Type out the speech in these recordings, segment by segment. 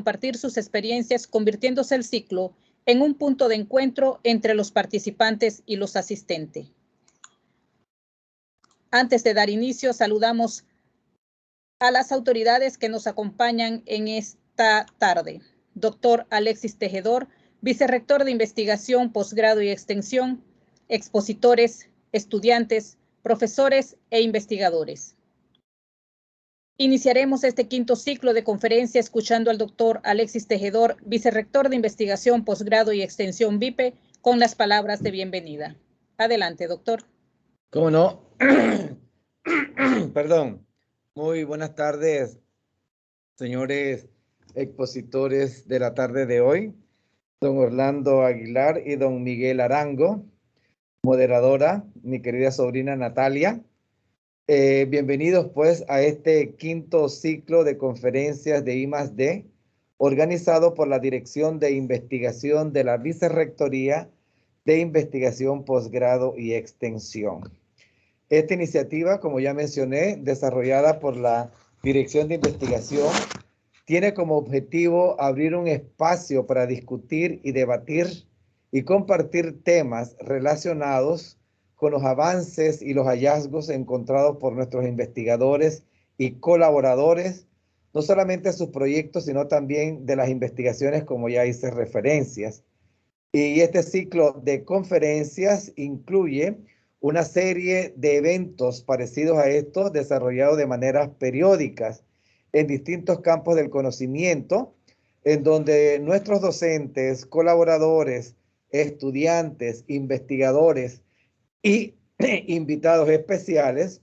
compartir sus experiencias, convirtiéndose el ciclo en un punto de encuentro entre los participantes y los asistentes. Antes de dar inicio, saludamos a las autoridades que nos acompañan en esta tarde. Doctor Alexis Tejedor, vicerrector de Investigación, Posgrado y Extensión, expositores, estudiantes, profesores e investigadores. Iniciaremos este quinto ciclo de conferencia escuchando al doctor Alexis Tejedor, vicerrector de Investigación, Posgrado y Extensión VIPE, con las palabras de bienvenida. Adelante, doctor. ¿Cómo no? Perdón. Muy buenas tardes, señores expositores de la tarde de hoy, don Orlando Aguilar y don Miguel Arango, moderadora, mi querida sobrina Natalia. Bienvenidos pues a este quinto ciclo de conferencias de I+D, organizado por la Dirección de Investigación de la Vicerrectoría de Investigación, Posgrado y Extensión. Esta iniciativa, como ya mencioné, desarrollada por la Dirección de Investigación, tiene como objetivo abrir un espacio para discutir y debatir y compartir temas relacionados con los avances y los hallazgos encontrados por nuestros investigadores y colaboradores, no solamente de sus proyectos, sino también de las investigaciones, como ya hice referencias. Y este ciclo de conferencias incluye una serie de eventos parecidos a estos desarrollados de maneras periódicas en distintos campos del conocimiento, en donde nuestros docentes, colaboradores, estudiantes, investigadores y invitados especiales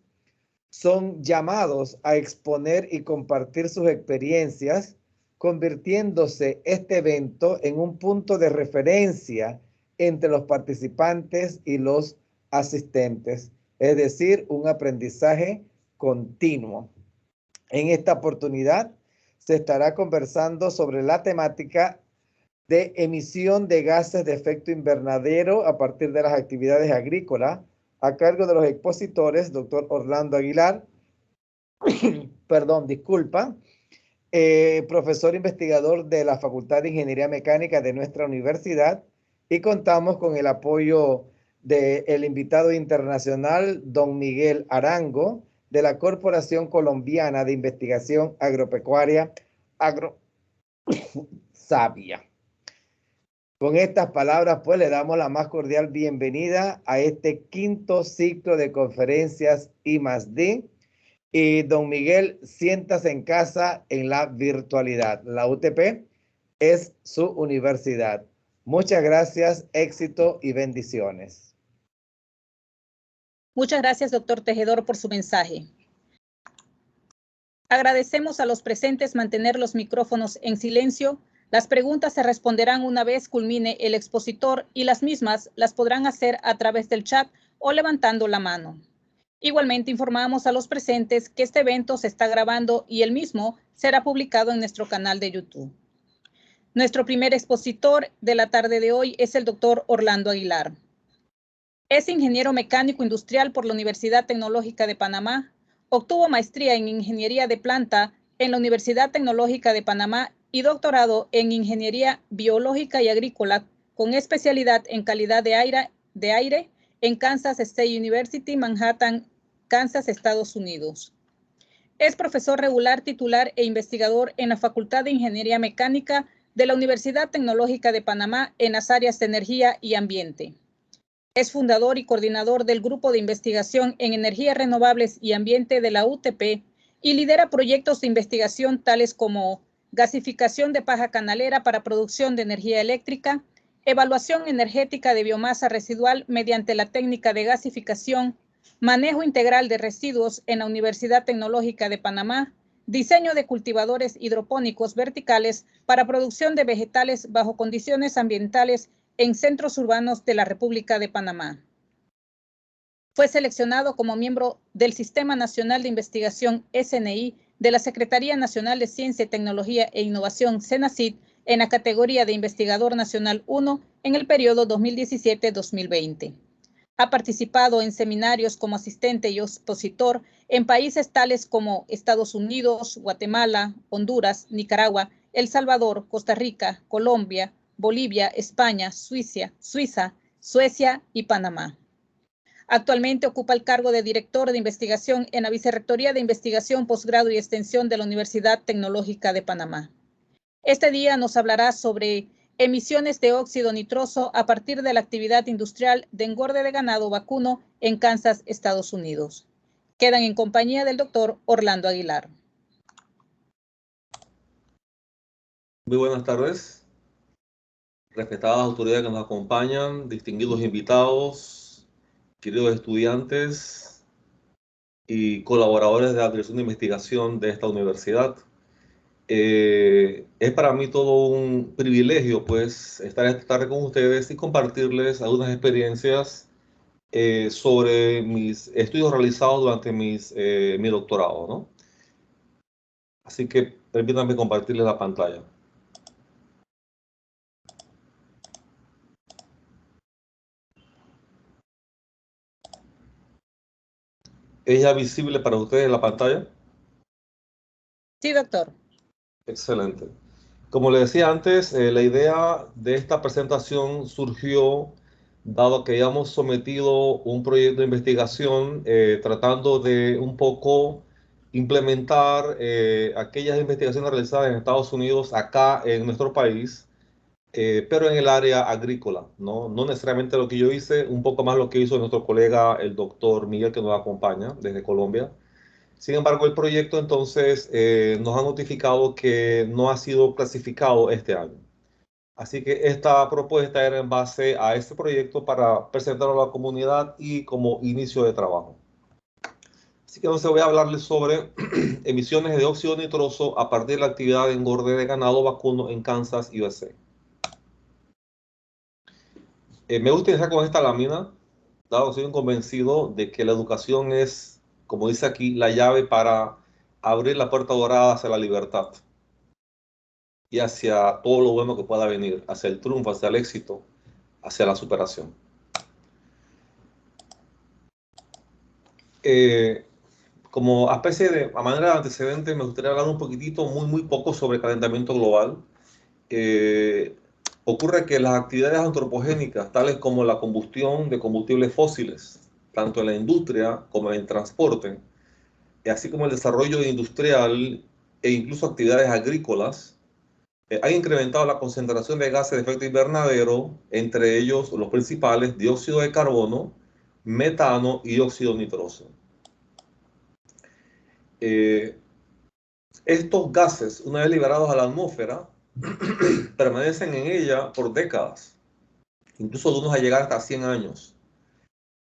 son llamados a exponer y compartir sus experiencias, convirtiéndose este evento en un punto de referencia entre los participantes y los asistentes, es decir, un aprendizaje continuo. En esta oportunidad se estará conversando sobre la temática de emisión de gases de efecto invernadero a partir de las actividades agrícolas, a cargo de los expositores, doctor Orlando Aguilar, profesor investigador de la Facultad de Ingeniería Mecánica de nuestra universidad, y contamos con el apoyo del invitado internacional, don Miguel Arango, de la Corporación Colombiana de Investigación Agropecuaria, AgroSavia. Con estas palabras, pues, le damos la más cordial bienvenida a este quinto ciclo de conferencias I+D. Y don Miguel, siéntase en casa en la virtualidad. La UTP es su universidad. Muchas gracias, éxito y bendiciones. Muchas gracias, doctor Tejedor, por su mensaje. Agradecemos a los presentes mantener los micrófonos en silencio. Las preguntas se responderán una vez culmine el expositor y las mismas las podrán hacer a través del chat o levantando la mano. Igualmente informamos a los presentes que este evento se está grabando y el mismo será publicado en nuestro canal de YouTube. Nuestro primer expositor de la tarde de hoy es el doctor Orlando Aguilar. Es ingeniero mecánico industrial por la Universidad Tecnológica de Panamá. Obtuvo maestría en Ingeniería de Planta en la Universidad Tecnológica de Panamá y doctorado en Ingeniería Biológica y Agrícola con especialidad en calidad de aire en Kansas State University, Manhattan, Kansas, Estados Unidos. Es profesor regular titular e investigador en la Facultad de Ingeniería Mecánica de la Universidad Tecnológica de Panamá en las áreas de energía y ambiente. Es fundador y coordinador del Grupo de Investigación en Energías Renovables y Ambiente de la UTP y lidera proyectos de investigación tales como gasificación de paja canalera para producción de energía eléctrica, evaluación energética de biomasa residual mediante la técnica de gasificación, manejo integral de residuos en la Universidad Tecnológica de Panamá, diseño de cultivadores hidropónicos verticales para producción de vegetales bajo condiciones ambientales en centros urbanos de la República de Panamá. Fue seleccionado como miembro del Sistema Nacional de Investigación SNI de la Secretaría Nacional de Ciencia, Tecnología e Innovación CENACIT en la categoría de Investigador Nacional 1 en el periodo 2017-2020. Ha participado en seminarios como asistente y expositor en países tales como Estados Unidos, Guatemala, Honduras, Nicaragua El Salvador, Costa Rica, Colombia, Bolivia, España, Suiza, Suecia y Panamá. Actualmente ocupa el cargo de director de investigación en la Vicerrectoría de Investigación, Posgrado y Extensión de la Universidad Tecnológica de Panamá. Este día nos hablará sobre emisiones de óxido nitroso a partir de la actividad industrial de engorde de ganado vacuno en Kansas, Estados Unidos. Quedan en compañía del doctor Orlando Aguilar. Muy buenas tardes, respetadas autoridades que nos acompañan, distinguidos invitados, queridos estudiantes y colaboradores de la Dirección de Investigación de esta universidad. Es para mí todo un privilegio, pues, estar esta tarde con ustedes y compartirles algunas experiencias sobre mis estudios realizados durante mi doctorado, ¿no? Así que permítanme compartirles la pantalla. ¿Es ya visible para ustedes la pantalla? Sí, doctor. Excelente. Como le decía antes, la idea de esta presentación surgió dado que habíamos sometido un proyecto de investigación tratando de un poco implementar aquellas investigaciones realizadas en Estados Unidos acá en nuestro país, pero en el área agrícola, ¿no? No necesariamente lo que yo hice, un poco más lo que hizo nuestro colega, el doctor Miguel, que nos acompaña desde Colombia. Sin embargo, el proyecto entonces nos ha notificado que no ha sido clasificado este año. Así que esta propuesta era en base a este proyecto para presentarlo a la comunidad y como inicio de trabajo. Así que entonces voy a hablarles sobre emisiones de óxido nitroso a partir de la actividad de engorde de ganado vacuno en Kansas, USA. Me gusta iniciar con esta lámina, dado que soy convencido de que la educación es, como dice aquí, la llave para abrir la puerta dorada hacia la libertad y hacia todo lo bueno que pueda venir, hacia el triunfo, hacia el éxito, hacia la superación. Como especie de, a manera de antecedente, me gustaría hablar un poquitito, muy poco sobre calentamiento global. Ocurre que las actividades antropogénicas, tales como la combustión de combustibles fósiles, tanto en la industria como en el transporte, así como el desarrollo industrial e incluso actividades agrícolas, han incrementado la concentración de gases de efecto invernadero, entre ellos los principales, dióxido de carbono, metano y óxido nitroso. Estos gases, una vez liberados a la atmósfera, permanecen en ella por décadas, incluso algunos a llegar hasta 100 años.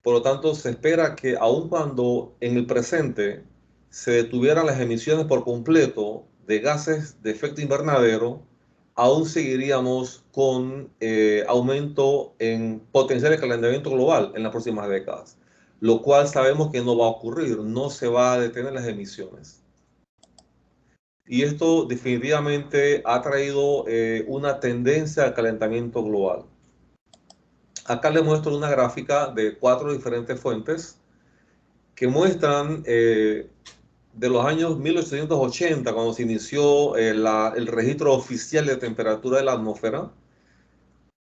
Por lo tanto, se espera que aun cuando en el presente se detuvieran las emisiones por completo de gases de efecto invernadero, aún seguiríamos con aumento en potencial de calentamiento global en las próximas décadas, lo cual sabemos que no va a ocurrir, no se va a detener las emisiones. Y esto definitivamente ha traído una tendencia al calentamiento global. Acá les muestro una gráfica de 4 diferentes fuentes que muestran de los años 1880, cuando se inició el registro oficial de temperatura de la atmósfera,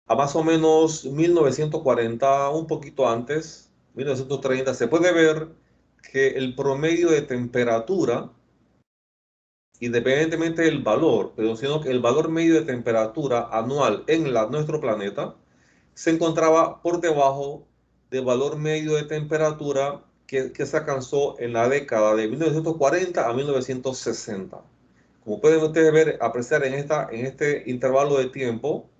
a más o menos 1940, un poquito antes, 1930, se puede ver que el promedio de temperatura, independientemente del valor, pero sino que el valor medio de temperatura anual en nuestro planeta se encontraba por debajo del valor medio de temperatura que se alcanzó en la década de 1940 a 1960. Como pueden ustedes ver, apreciar en este intervalo de tiempo,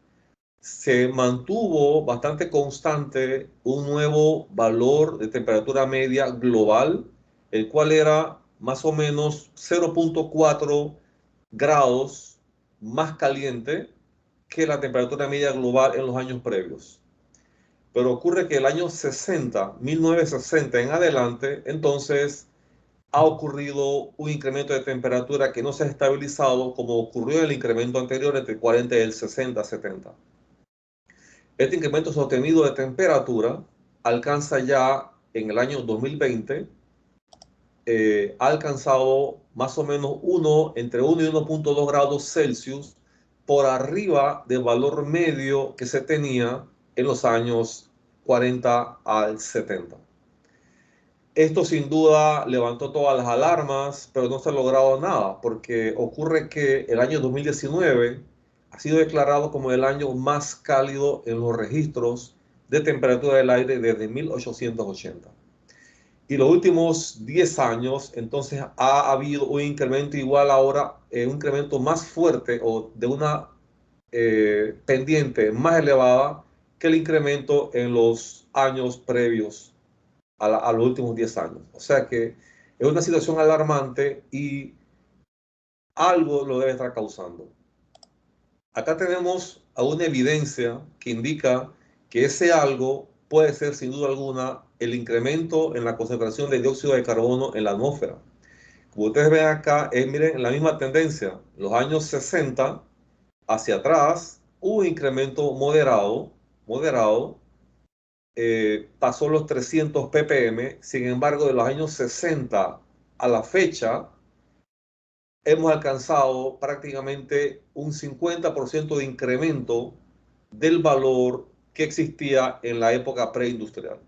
se mantuvo bastante constante un nuevo valor de temperatura media global, el cual era más o menos 0.4 grados más caliente que la temperatura media global en los años previos. Pero ocurre que el año 1960 en adelante, entonces ha ocurrido un incremento de temperatura que no se ha estabilizado como ocurrió en el incremento anterior entre el 40 y el 60-70. Este incremento sostenido de temperatura alcanza ya en el año 2020, ha alcanzado más o menos entre 1 y 1.2 grados Celsius por arriba del valor medio que se tenía en los años 40 al 70. Esto sin duda levantó todas las alarmas, pero no se ha logrado nada, porque ocurre que el año 2019 ha sido declarado como el año más cálido en los registros de temperatura del aire desde 1880. Y los últimos 10 años, entonces, ha habido un incremento igual ahora, un incremento más fuerte o de una pendiente más elevada que el incremento en los años previos a los últimos 10 años. O sea que es una situación alarmante y algo lo debe estar causando. Acá tenemos una evidencia que indica que ese algo puede ser sin duda alguna el incremento en la concentración de dióxido de carbono en la atmósfera. Como ustedes ven acá, miren la misma tendencia. Los años 60 hacia atrás hubo un incremento moderado, pasó los 300 ppm. Sin embargo, de los años 60 a la fecha, hemos alcanzado prácticamente un 50% de incremento del valor que existía en la época preindustrial.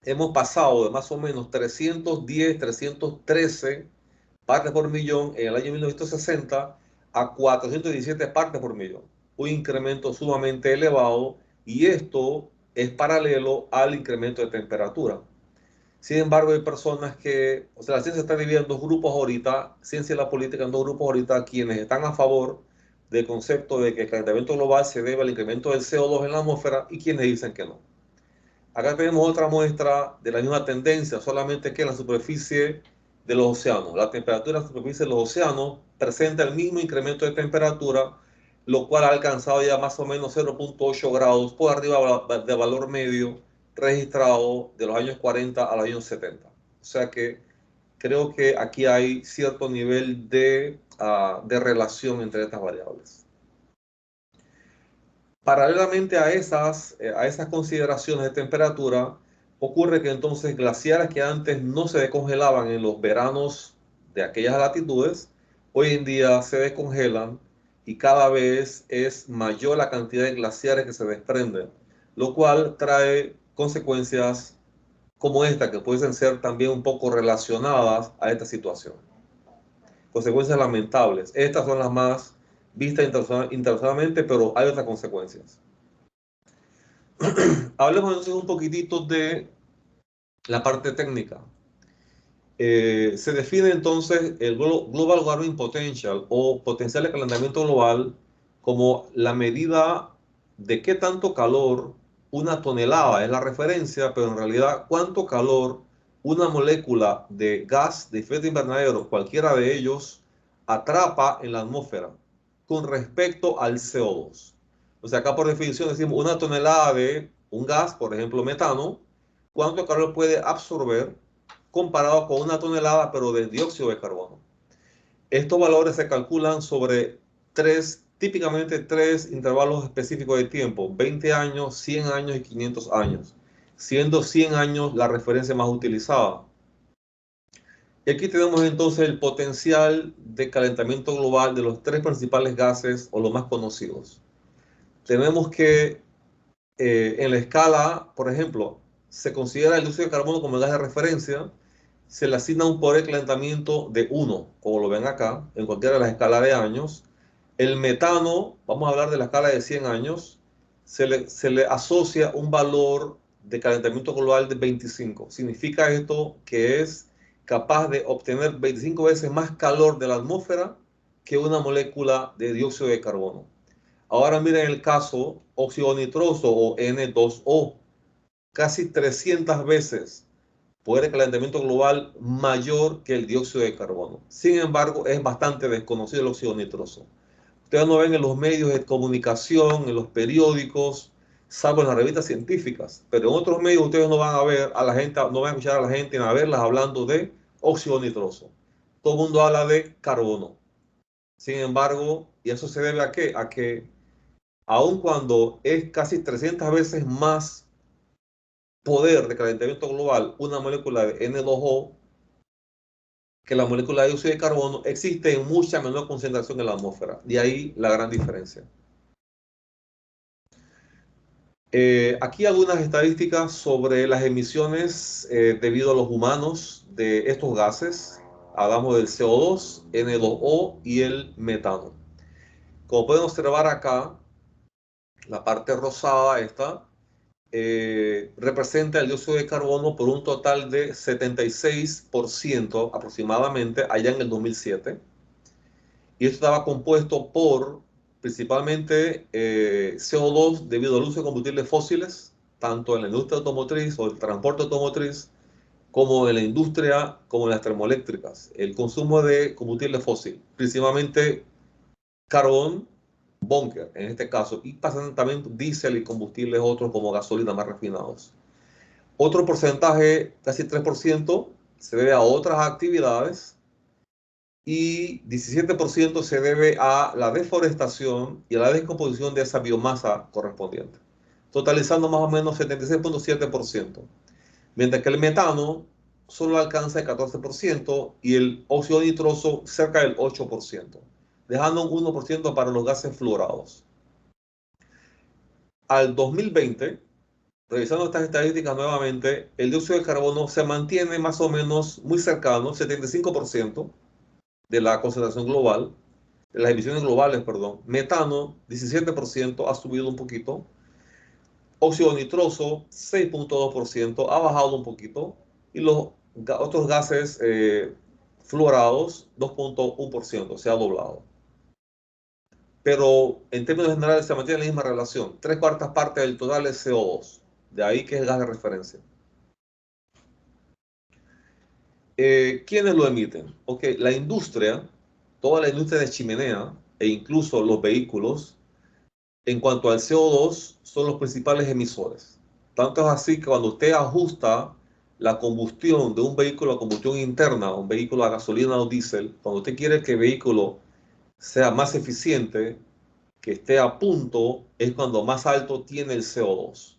Hemos pasado de más o menos 310, 313 partes por millón en el año 1960 a 417 partes por millón. Un incremento sumamente elevado, y esto es paralelo al incremento de temperatura. Sin embargo, hay personas que, o sea, la ciencia está dividida en dos grupos ahorita, ciencia y la política en dos grupos ahorita, quienes están a favor del concepto de que el calentamiento global se debe al incremento del CO2 en la atmósfera, y quienes dicen que no. Acá tenemos otra muestra de la misma tendencia, solamente que en la superficie de los océanos. La temperatura en la superficie de los océanos presenta el mismo incremento de temperatura, lo cual ha alcanzado ya más o menos 0.8 grados por arriba del valor medio registrado de los años 40 a los años 70. O sea que creo que aquí hay cierto nivel de relación entre estas variables. Paralelamente a esas consideraciones de temperatura, ocurre que entonces glaciares que antes no se descongelaban en los veranos de aquellas latitudes, hoy en día se descongelan, y cada vez es mayor la cantidad de glaciares que se desprenden, lo cual trae consecuencias como esta, que pueden ser también un poco relacionadas a esta situación. Consecuencias lamentables. Estas son las más vistas internacionalmente, pero hay otras consecuencias. Hablemos entonces un poquitito de la parte técnica. Se define entonces el Global Warming Potential, o potencial de calentamiento global, como la medida de qué tanto calor una tonelada, es la referencia, pero en realidad cuánto calor una molécula de gas de efecto invernadero, cualquiera de ellos, atrapa en la atmósfera con respecto al CO2. O sea, acá por definición decimos una tonelada de un gas, por ejemplo metano, cuánto calor puede absorber comparado con una tonelada, pero de dióxido de carbono. Estos valores se calculan sobre típicamente tres intervalos específicos de tiempo: 20 años, 100 años y 500 años, siendo 100 años la referencia más utilizada. Y aquí tenemos entonces el potencial de calentamiento global de los tres principales gases, o los más conocidos. Tenemos que en la escala, por ejemplo, se considera el dióxido de carbono como el gas de referencia, se le asigna un poder de calentamiento de 1, como lo ven acá, en cualquiera de las escalas de años. El metano, vamos a hablar de la escala de 100 años, se le asocia un valor de calentamiento global de 25. Significa esto que es capaz de obtener 25 veces más calor de la atmósfera que una molécula de dióxido de carbono. Ahora miren el caso óxido nitroso, o N2O, casi 300 veces poder de calentamiento global mayor que el dióxido de carbono. Sin embargo, es bastante desconocido el óxido nitroso. Ustedes no ven en los medios de comunicación, en los periódicos, salvo en las revistas científicas, pero en otros medios ustedes no van a ver a la gente, no van a escuchar a la gente ni a verlas hablando de óxido nitroso. Todo el mundo habla de carbono. Sin embargo, ¿y eso se debe a qué? A que aun cuando es casi 300 veces más poder de calentamiento global una molécula de N2O, que la molécula de dióxido de carbono existe en mucha menor concentración en la atmósfera. De ahí la gran diferencia. Aquí algunas estadísticas sobre las emisiones debido a los humanos de estos gases. Hablamos del CO2, N2O y el metano. Como pueden observar acá, la parte rosada esta representa el dióxido de carbono por un total de 76% aproximadamente allá en el 2007. Y esto estaba compuesto por principalmente CO2 debido al uso de combustibles fósiles, tanto en la industria automotriz o el transporte automotriz, como en la industria, como en las termoeléctricas. El consumo de combustible fósil, principalmente carbón, búnker en este caso, y pasan también diésel y combustibles otros como gasolina más refinados. Otro porcentaje, casi 3%, se debe a otras actividades y 17% se debe a la deforestación y a la descomposición de esa biomasa correspondiente, totalizando más o menos 76.7%, mientras que el metano solo alcanza el 14% y el óxido nitroso cerca del 8%, dejando un 1% para los gases fluorados. Al 2020, revisando estas estadísticas nuevamente, el dióxido de carbono se mantiene más o menos muy cercano, 75% de la concentración global, de las emisiones globales, perdón. Metano, 17%, ha subido un poquito. Óxido nitroso, 6.2%, ha bajado un poquito. Y los otros gases fluorados, 2.1%, se ha doblado. Pero en términos generales se mantiene la misma relación. 3/4 partes del total es CO2. De ahí que es el gas de referencia. ¿Quiénes lo emiten? Ok, la industria, toda la industria de chimenea e incluso los vehículos, en cuanto al CO2, son los principales emisores. Tanto es así que cuando usted ajusta la combustión de un vehículo a combustión interna, un vehículo a gasolina o diésel, cuando usted quiere que el vehículo sea más eficiente, que esté a punto, es cuando más alto tiene el CO2.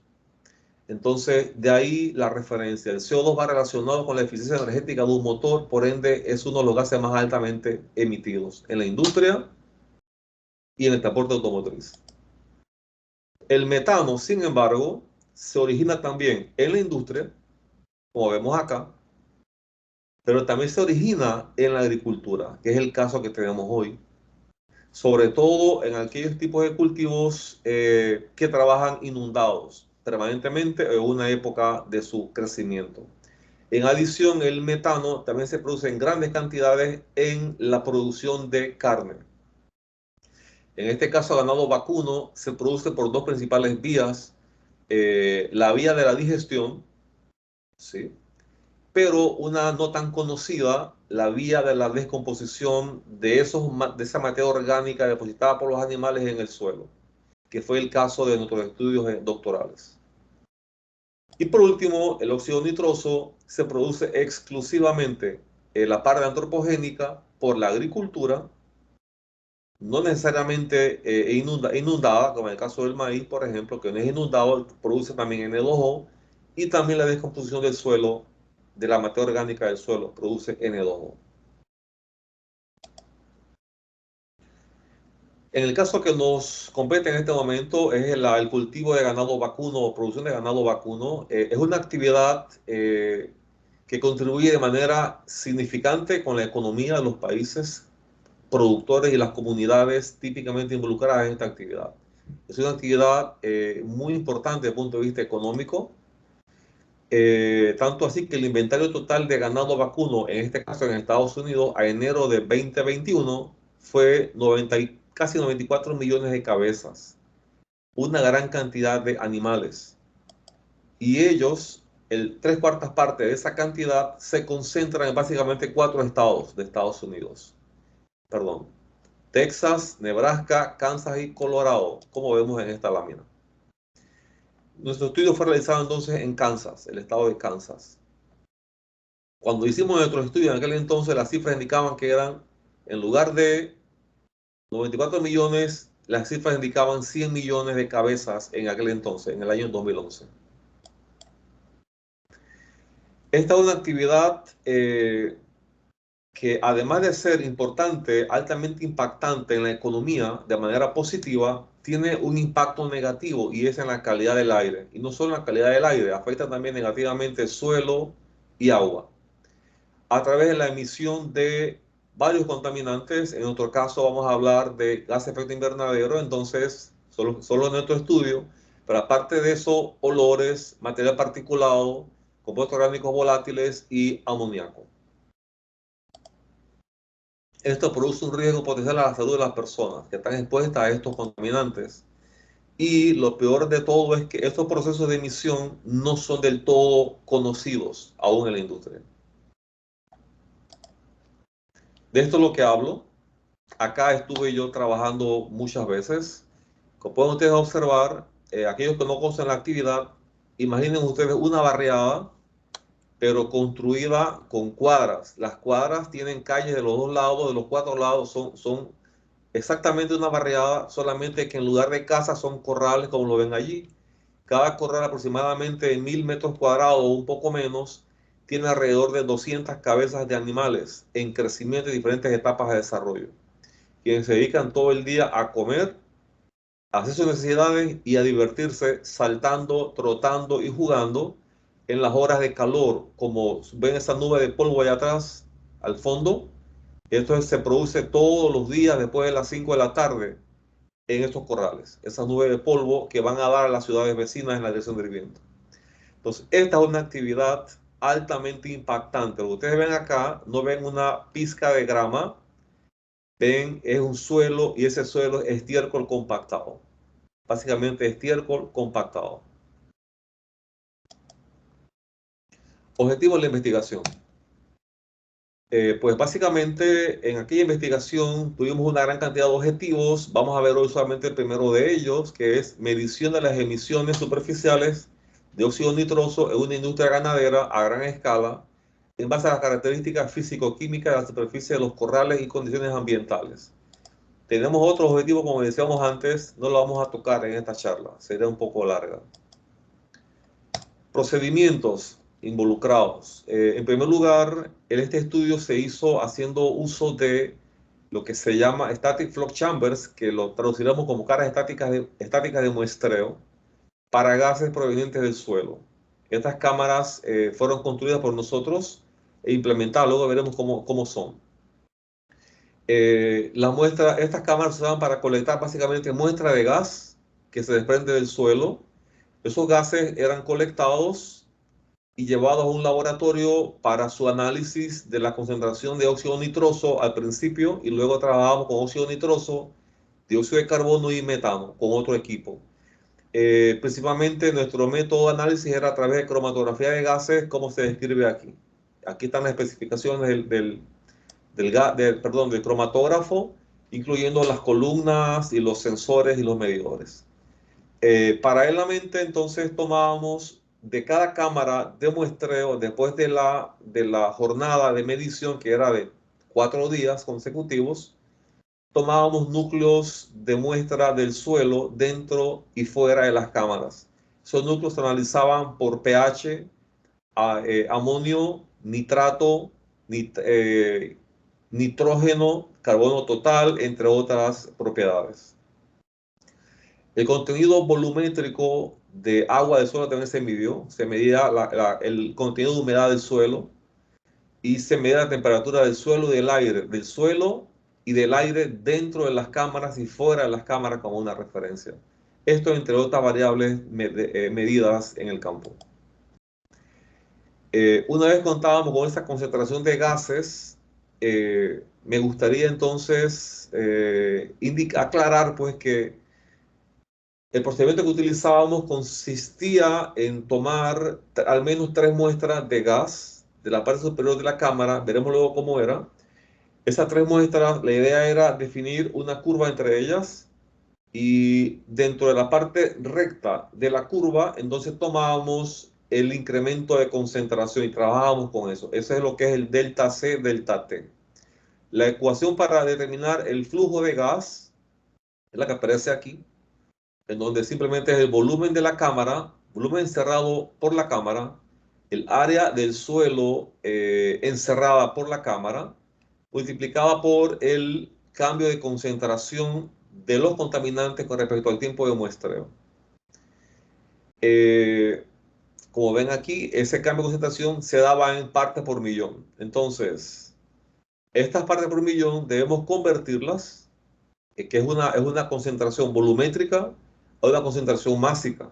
Entonces, de ahí la referencia. El CO2 va relacionado con la eficiencia energética de un motor, por ende, es uno de los gases más altamente emitidos en la industria y en el transporte automotriz. El metano, sin embargo, se origina también en la industria, como vemos acá, pero también se origina en la agricultura, que es el caso que tenemos hoy, sobre todo en aquellos tipos de cultivos que trabajan inundados permanentemente en una época de su crecimiento. En adición, el metano también se produce en grandes cantidades en la producción de carne. En este caso, ganado vacuno se produce por dos principales vías. La vía de la digestión, ¿sí? Pero una no tan conocida, la vía de la descomposición de esa materia orgánica depositada por los animales en el suelo, que fue el caso de nuestros estudios doctorales. Y por último, el óxido nitroso se produce exclusivamente en la parte antropogénica por la agricultura, no necesariamente inundada, como en el caso del maíz, por ejemplo, que no es inundado, produce también N2O, y también la descomposición del suelo, de la materia orgánica del suelo, produce N2O. En el caso que nos compete en este momento es el cultivo de ganado vacuno o producción de ganado vacuno. Es una actividad que contribuye de manera significante con la economía de los países productores y las comunidades típicamente involucradas en esta actividad. Es una actividad muy importante desde el punto de vista económico, tanto así que el inventario total de ganado vacuno, en este caso en Estados Unidos, a enero de 2021 fue casi 94 millones de cabezas, una gran cantidad de animales. Y ellos, el 3/4 parte de esa cantidad, se concentran en básicamente 4 estados de Estados Unidos. Perdón. Texas, Nebraska, Kansas y Colorado, como vemos en esta lámina. Nuestro estudio fue realizado entonces en Kansas, el estado de Kansas. Cuando hicimos nuestro estudio en aquel entonces, las cifras indicaban que eran, en lugar de 94 millones, las cifras indicaban 100 millones de cabezas en aquel entonces, en el año 2011. Esta es una actividad que además de ser importante, altamente impactante en la economía de manera positiva, tiene un impacto negativo y es en la calidad del aire. Y no solo en la calidad del aire, afecta también negativamente el suelo y agua a través de la emisión de varios contaminantes. En otro caso vamos a hablar de gas de efecto invernadero, entonces solo en nuestro estudio, pero aparte de eso, olores, material particulado, compuestos orgánicos volátiles y amoníaco. Esto produce un riesgo potencial a la salud de las personas que están expuestas a estos contaminantes. Y lo peor de todo es que estos procesos de emisión no son del todo conocidos aún en la industria. De esto es lo que hablo. Acá estuve yo trabajando muchas veces. Como pueden ustedes observar, aquellos que no conocen la actividad, imaginen ustedes una barriada, pero construida con cuadras. Las cuadras tienen calles de los dos lados, de los cuatro lados son exactamente una barriada, solamente que en lugar de casas son corrales como lo ven allí. Cada corral aproximadamente de 1000 metros cuadrados o un poco menos, tiene alrededor de 200 cabezas de animales en crecimiento y diferentes etapas de desarrollo, quienes se dedican todo el día a comer, a hacer sus necesidades y a divertirse saltando, trotando y jugando en las horas de calor. Como ven esa nube de polvo allá atrás, al fondo, esto se produce todos los días después de las 5 de la tarde en estos corrales, esas nubes de polvo que van a dar a las ciudades vecinas en la dirección del viento. Entonces, esta es una actividad altamente impactante. Lo que ustedes ven acá, no ven una pizca de grama, ven, es un suelo y ese suelo es estiércol compactado. Básicamente estiércol compactado. Objetivo de la investigación. Pues básicamente en aquella investigación tuvimos una gran cantidad de objetivos. Vamos a ver hoy solamente el primero de ellos, que es medición de las emisiones superficiales de óxido nitroso en una industria ganadera a gran escala en base a las características físico-químicas de la superficie de los corrales y condiciones ambientales. Tenemos otros objetivos, como decíamos antes, no lo vamos a tocar en esta charla, sería un poco larga. Procedimientos involucrados. En primer lugar, este estudio se hizo haciendo uso de lo que se llama Static Flow Chambers, que lo traduciremos como caras estáticas de muestreo, para gases provenientes del suelo. Estas cámaras fueron construidas por nosotros e implementadas, luego veremos cómo son. Estas cámaras se usaban para colectar básicamente muestra de gas que se desprende del suelo. Esos gases eran colectados y llevados a un laboratorio para su análisis de la concentración de óxido nitroso al principio, y luego trabajamos con óxido nitroso, dióxido de carbono y metano con otro equipo. Principalmente nuestro método de análisis era a través de cromatografía de gases, como se describe aquí. Aquí están las especificaciones del cromatógrafo, incluyendo las columnas y los sensores y los medidores. Paralelamente, entonces, tomábamos de cada cámara de muestreo, después de la jornada de medición, que era de 4 días consecutivos, tomábamos núcleos de muestra del suelo dentro y fuera de las cámaras. Esos núcleos se analizaban por pH, amonio, nitrato, nitrógeno, carbono total, entre otras propiedades. El contenido volumétrico de agua del suelo también se midió. Se medía el contenido de humedad del suelo y se medía la temperatura del suelo y del aire, del suelo y del aire dentro de las cámaras y fuera de las cámaras como una referencia. Esto entre otras variables medidas en el campo. Una vez contábamos con esta concentración de gases, me gustaría entonces aclarar pues que el procedimiento que utilizábamos consistía en tomar al menos 3 muestras de gas de la parte superior de la cámara. Veremos luego cómo era. Esas 3 muestras, la idea era definir una curva entre ellas, y dentro de la parte recta de la curva, entonces tomábamos el incremento de concentración y trabajábamos con eso. Eso es lo que es el delta C, delta T. La ecuación para determinar el flujo de gas es la que aparece aquí, en donde simplemente es el volumen de la cámara, volumen encerrado por la cámara, el área del suelo encerrada por la cámara, multiplicada por el cambio de concentración de los contaminantes con respecto al tiempo de muestreo. Como ven aquí, ese cambio de concentración se daba en partes por millón. Entonces, estas partes por millón debemos convertirlas, que es una concentración volumétrica a una concentración másica,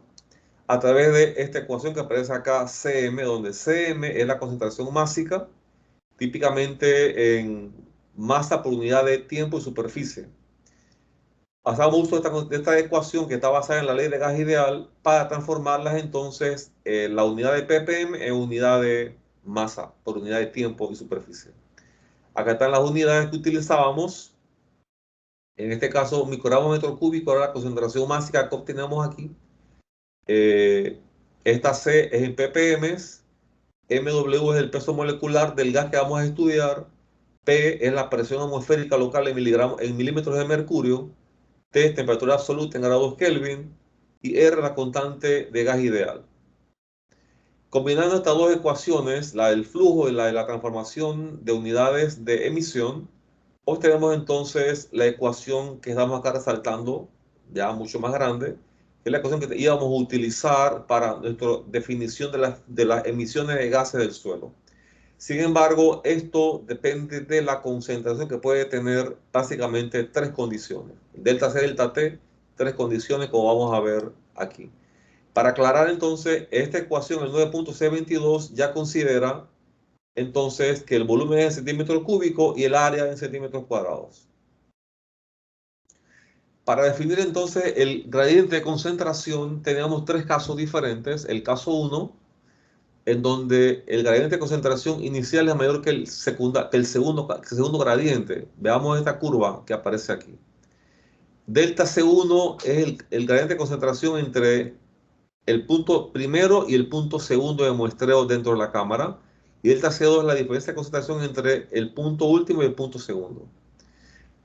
a través de esta ecuación que aparece acá, Cm, donde Cm es la concentración másica, típicamente en masa por unidad de tiempo y superficie. Hacemos uso de esta ecuación que está basada en la ley de gas ideal para transformarlas entonces la unidad de ppm en unidad de masa por unidad de tiempo y superficie. Acá están las unidades que utilizábamos. En este caso, microgramo metro cúbico era la concentración másica que obtenemos aquí. Esta C es en ppm, MW es el peso molecular del gas que vamos a estudiar, P es la presión atmosférica local en milímetros de mercurio, T es temperatura absoluta en grados Kelvin y R la constante de gas ideal. Combinando estas dos ecuaciones, la del flujo y la de la transformación de unidades de emisión, obtenemos entonces la ecuación que estamos acá resaltando, ya mucho más grande, que es la ecuación que íbamos a utilizar para nuestra definición de las emisiones de gases del suelo. Sin embargo, esto depende de la concentración que puede tener básicamente tres condiciones. Delta C, delta T, tres condiciones como vamos a ver aquí. Para aclarar entonces, esta ecuación, el 9.C22, ya considera entonces que el volumen es en centímetros cúbicos y el área en centímetros cuadrados. Para definir entonces el gradiente de concentración, tenemos tres casos diferentes. El caso 1, en donde el gradiente de concentración inicial es mayor que el segundo gradiente. Veamos esta curva que aparece aquí. Delta C1 es el gradiente de concentración entre el punto primero y el punto segundo de muestreo dentro de la cámara. Y delta C2 es la diferencia de concentración entre el punto último y el punto segundo.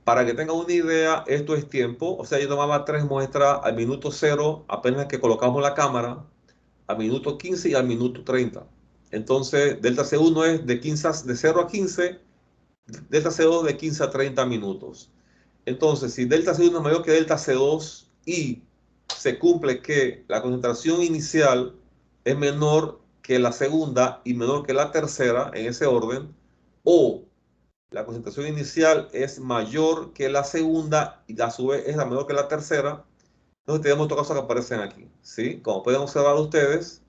Para que tengan una idea, esto es tiempo. O sea, yo tomaba 3 muestras al minuto 0, apenas que colocamos la cámara, al minuto 15 y al minuto 30. Entonces, delta C1 es de 0 a 15, delta C2 de 15 a 30 minutos. Entonces, si delta C1 es mayor que delta C2 y se cumple que la concentración inicial es menor que la segunda y menor que la tercera, en ese orden, o la concentración inicial es mayor que la segunda y a su vez es la menor que la tercera, entonces tenemos otros casos que aparecen aquí, ¿sí? Como pueden observar ustedes,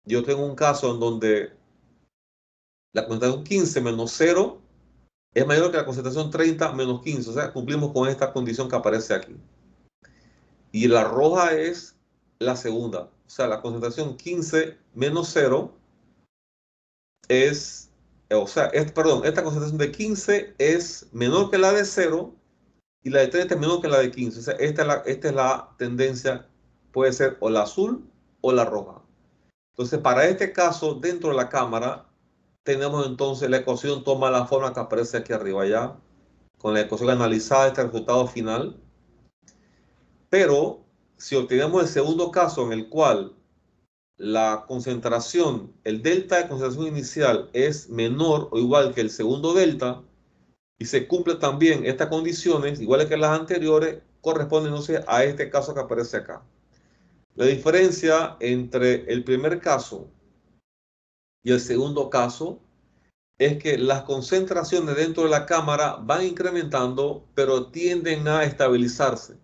yo tengo un caso en donde la concentración 15 menos 0 es mayor que la concentración 30 menos 15, o sea, cumplimos con esta condición que aparece aquí. Y la roja es la segunda, o sea, la concentración 15 menos 0 es, perdón, esta concentración de 15 es menor que la de 0 y la de 30 es menor que la de 15. O sea, esta es la tendencia, puede ser o la azul o la roja. Entonces, para este caso, dentro de la cámara, tenemos entonces la ecuación, toma la forma que aparece aquí arriba ya, con la ecuación analizada, este resultado final. Pero, si obtenemos el segundo caso en el cual la concentración, el delta de concentración inicial es menor o igual que el segundo delta, y se cumplen también estas condiciones, iguales que las anteriores, corresponden entonces a este caso que aparece acá. La diferencia entre el primer caso y el segundo caso es que las concentraciones dentro de la cámara van incrementando, pero tienden a estabilizarse,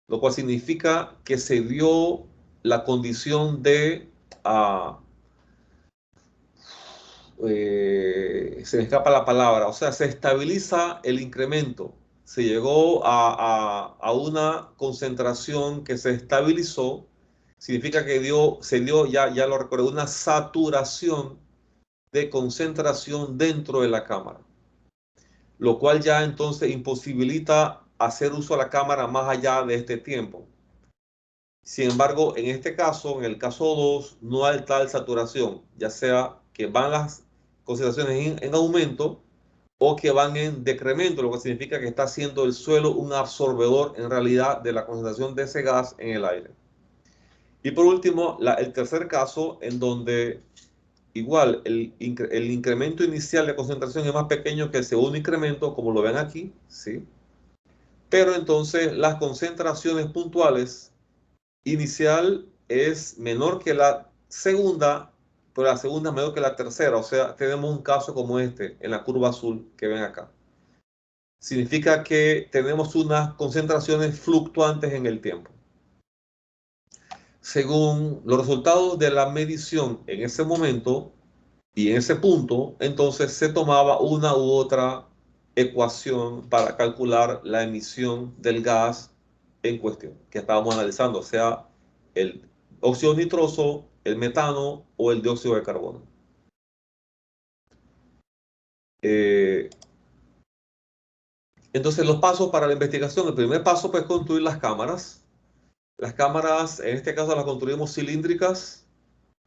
lo cual significa que se dio la condición de se me escapa la palabra, o sea, se estabiliza el incremento. Se llegó a una concentración que se estabilizó, significa que se dio, ya lo recuerdo, una saturación de concentración dentro de la cámara, lo cual ya entonces imposibilita hacer uso de la cámara más allá de este tiempo. Sin embargo, en este caso, en el caso 2, no hay tal saturación, ya sea que van las concentraciones en aumento o que van en decremento, lo que significa que está haciendo el suelo un absorbedor en realidad de la concentración de ese gas en el aire. Y por último, el tercer caso, en donde igual el incremento inicial de concentración es más pequeño que el segundo incremento, como lo ven aquí, ¿sí? Pero entonces las concentraciones puntuales inicial es menor que la segunda, pero la segunda es menor que la tercera. O sea, tenemos un caso como este en la curva azul que ven acá. Significa que tenemos unas concentraciones fluctuantes en el tiempo. Según los resultados de la medición en ese momento y en ese punto, entonces se tomaba una u otra ecuación para calcular la emisión del gas en cuestión que estábamos analizando, o sea, el óxido nitroso, el metano o el dióxido de carbono. Entonces, los pasos para la investigación. El primer paso pues, es construir las cámaras. Las cámaras, en este caso, las construimos cilíndricas.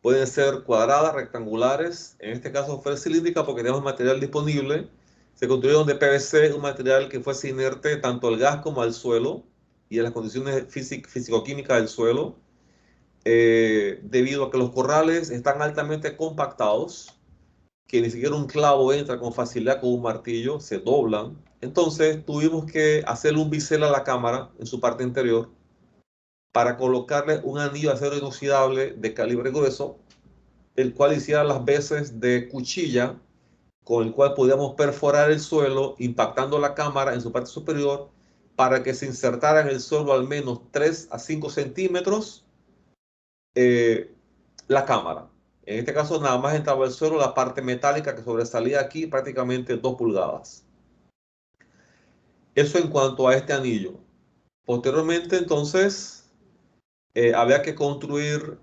Pueden ser cuadradas, rectangulares. En este caso fue cilíndrica porque tenemos material disponible. Se construyeron de PVC, un material que fuese inerte tanto al gas como al suelo y a las condiciones físico-químicas del suelo. Debido a que los corrales están altamente compactados, que ni siquiera un clavo entra con facilidad con un martillo, se doblan. Entonces tuvimos que hacerle un bisel a la cámara en su parte interior para colocarle un anillo de acero inoxidable de calibre grueso, el cual hiciera las veces de cuchilla, con el cual podíamos perforar el suelo, impactando la cámara en su parte superior, para que se insertara en el suelo al menos 3 a 5 centímetros la cámara. En este caso nada más entraba el suelo la parte metálica que sobresalía aquí prácticamente 2 pulgadas. Eso en cuanto a este anillo. Posteriormente entonces había que construir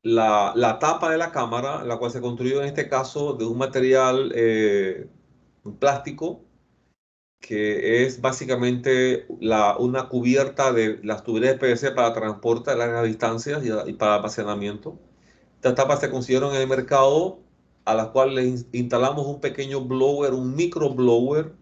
la tapa de la cámara, la cual se construyó en este caso de un material un plástico que es básicamente una cubierta de las tuberías de PVC para transporte a largas distancias y para almacenamiento. Estas tapas se consiguieron en el mercado, a las cuales le instalamos un pequeño blower, un micro blower,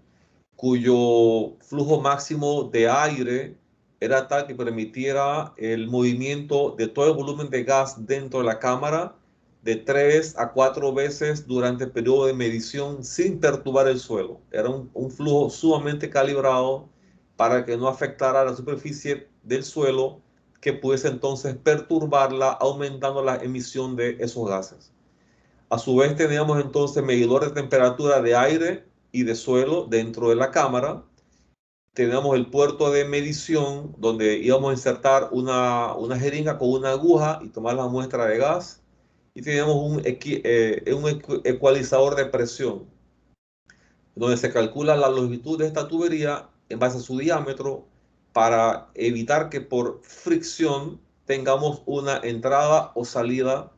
cuyo flujo máximo de aire era tal que permitiera el movimiento de todo el volumen de gas dentro de la cámara de 3 a 4 veces durante el periodo de medición sin perturbar el suelo. Era un flujo sumamente calibrado para que no afectara la superficie del suelo, que pudiese entonces perturbarla, aumentando la emisión de esos gases. A su vez teníamos entonces medidores de temperatura de aire y de suelo dentro de la cámara. Teníamos el puerto de medición donde íbamos a insertar una jeringa con una aguja y tomar la muestra de gas. Y teníamos un ecualizador de presión donde se calcula la longitud de esta tubería en base a su diámetro para evitar que por fricción tengamos una entrada o salida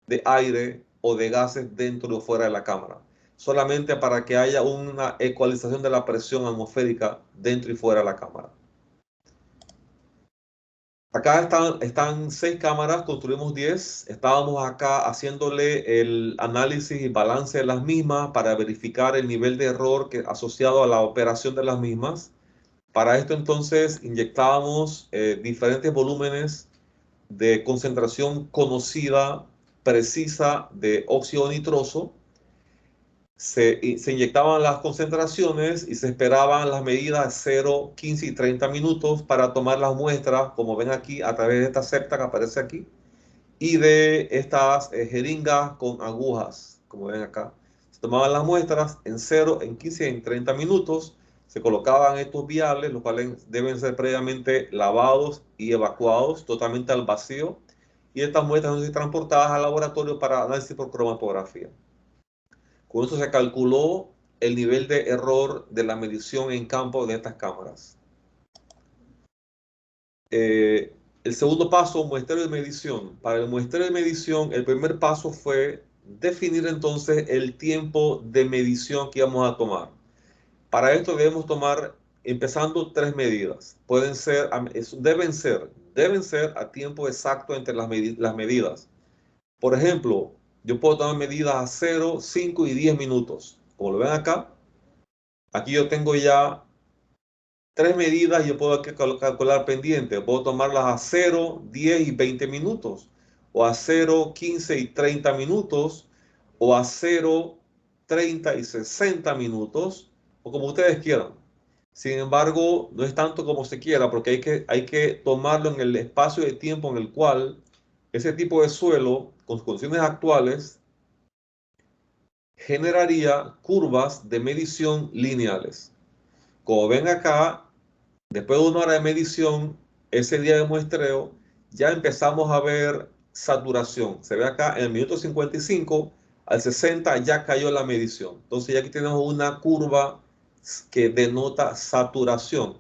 de aire o de gases dentro o fuera de la cámara, solamente para que haya una ecualización de la presión atmosférica dentro y fuera de la cámara. Acá están 6 cámaras, construimos 10. Estábamos acá haciéndole el análisis y balance de las mismas para verificar el nivel de error asociado a la operación de las mismas. Para esto entonces inyectábamos diferentes volúmenes de concentración conocida, precisa de óxido nitroso. Se inyectaban las concentraciones y se esperaban las medidas 0, 15 y 30 minutos para tomar las muestras, como ven aquí, a través de esta septa que aparece aquí, y de estas jeringas con agujas, como ven acá. Se tomaban las muestras en 0, en 15 y en 30 minutos. Se colocaban estos viales, los cuales deben ser previamente lavados y evacuados totalmente al vacío. Y estas muestras son transportadas al laboratorio para análisis por cromatografía. Con eso se calculó el nivel de error de la medición en campo de estas cámaras. El segundo paso, muestreo de medición. Para el muestreo de medición, el primer paso fue definir entonces el tiempo de medición que íbamos a tomar. Para esto debemos tomar, empezando, 3 medidas. Deben ser a tiempo exacto entre las medidas. Por ejemplo, yo puedo tomar medidas a 0, 5 y 10 minutos. Como lo ven acá, aquí yo tengo ya 3 medidas y yo puedo calcular pendiente. Puedo tomarlas a 0, 10 y 20 minutos. o a 0, 15 y 30 minutos, o a 0, 30 y 60 minutos, o como ustedes quieran. Sin embargo, no es tanto como se quiera, porque hay que tomarlo en el espacio de tiempo en el cual ese tipo de suelo, con sus condiciones actuales, generaría curvas de medición lineales. Como ven acá, después de 1 hora de medición, ese día de muestreo, ya empezamos a ver saturación. Se ve acá en el minuto 55, al 60 ya cayó la medición. Entonces ya aquí tenemos una curva que denota saturación.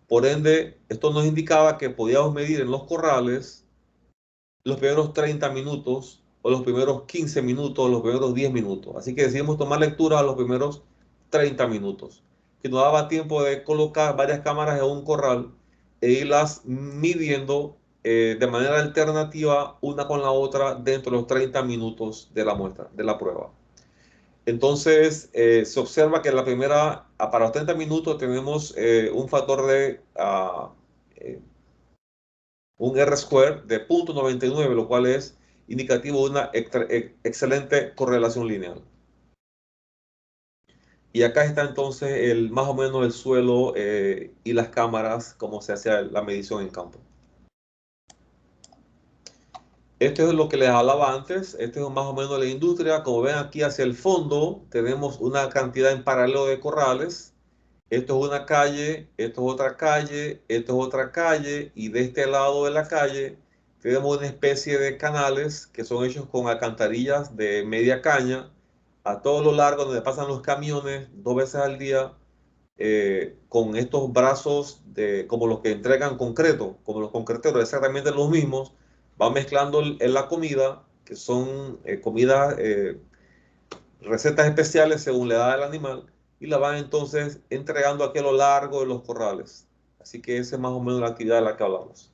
Por ende, esto nos indicaba que podíamos medir en los corrales los primeros 30 minutos, o los primeros 15 minutos, o los primeros 10 minutos. Así que decidimos tomar lectura a los primeros 30 minutos, que nos daba tiempo de colocar varias cámaras en un corral e irlas midiendo de manera alternativa una con la otra dentro de los 30 minutos de la muestra, de la prueba. Entonces, se observa que la primera, para los 30 minutos tenemos un factor de un R-square de 0.99, lo cual es indicativo de una excelente correlación lineal. Y acá está entonces más o menos el suelo y las cámaras, como se hacía la medición en campo. Esto es lo que les hablaba antes. Esto es más o menos la industria. Como ven aquí hacia el fondo, tenemos una cantidad en paralelo de corrales. Esto es una calle, esto es otra calle, esto es otra calle, y de este lado de la calle tenemos una especie de canales que son hechos con alcantarillas de media caña a todo lo largo, donde pasan los camiones 2 veces al día, con estos brazos como los que entregan concreto, como los concreteros, exactamente los mismos. Van mezclando la comida, que son recetas especiales según la edad del animal, y la van entonces entregando aquí a lo largo de los corrales. Así que esa es más o menos la actividad de la que hablamos.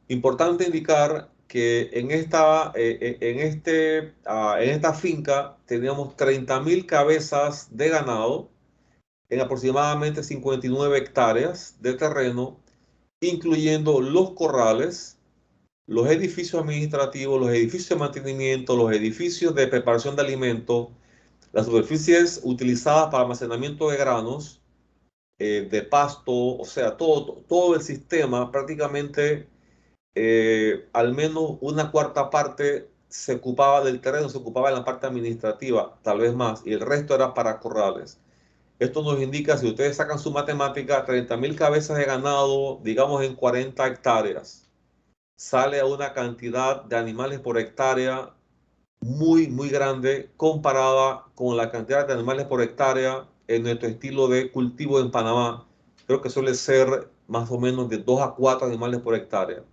Importante indicar que en esta finca teníamos 30.000 cabezas de ganado en aproximadamente 59 hectáreas de terreno, incluyendo los corrales, los edificios administrativos, los edificios de mantenimiento, los edificios de preparación de alimentos, las superficies utilizadas para almacenamiento de granos, de pasto, o sea, todo el sistema, prácticamente al menos una cuarta parte se ocupaba del terreno, se ocupaba en la parte administrativa, tal vez más, y el resto era para corrales. Esto nos indica, si ustedes sacan su matemática, 30.000 cabezas de ganado, digamos en 40 hectáreas, sale a una cantidad de animales por hectárea muy, muy grande comparada con la cantidad de animales por hectárea en nuestro estilo de cultivo en Panamá. Creo que suele ser más o menos de 2 a 4 animales por hectárea.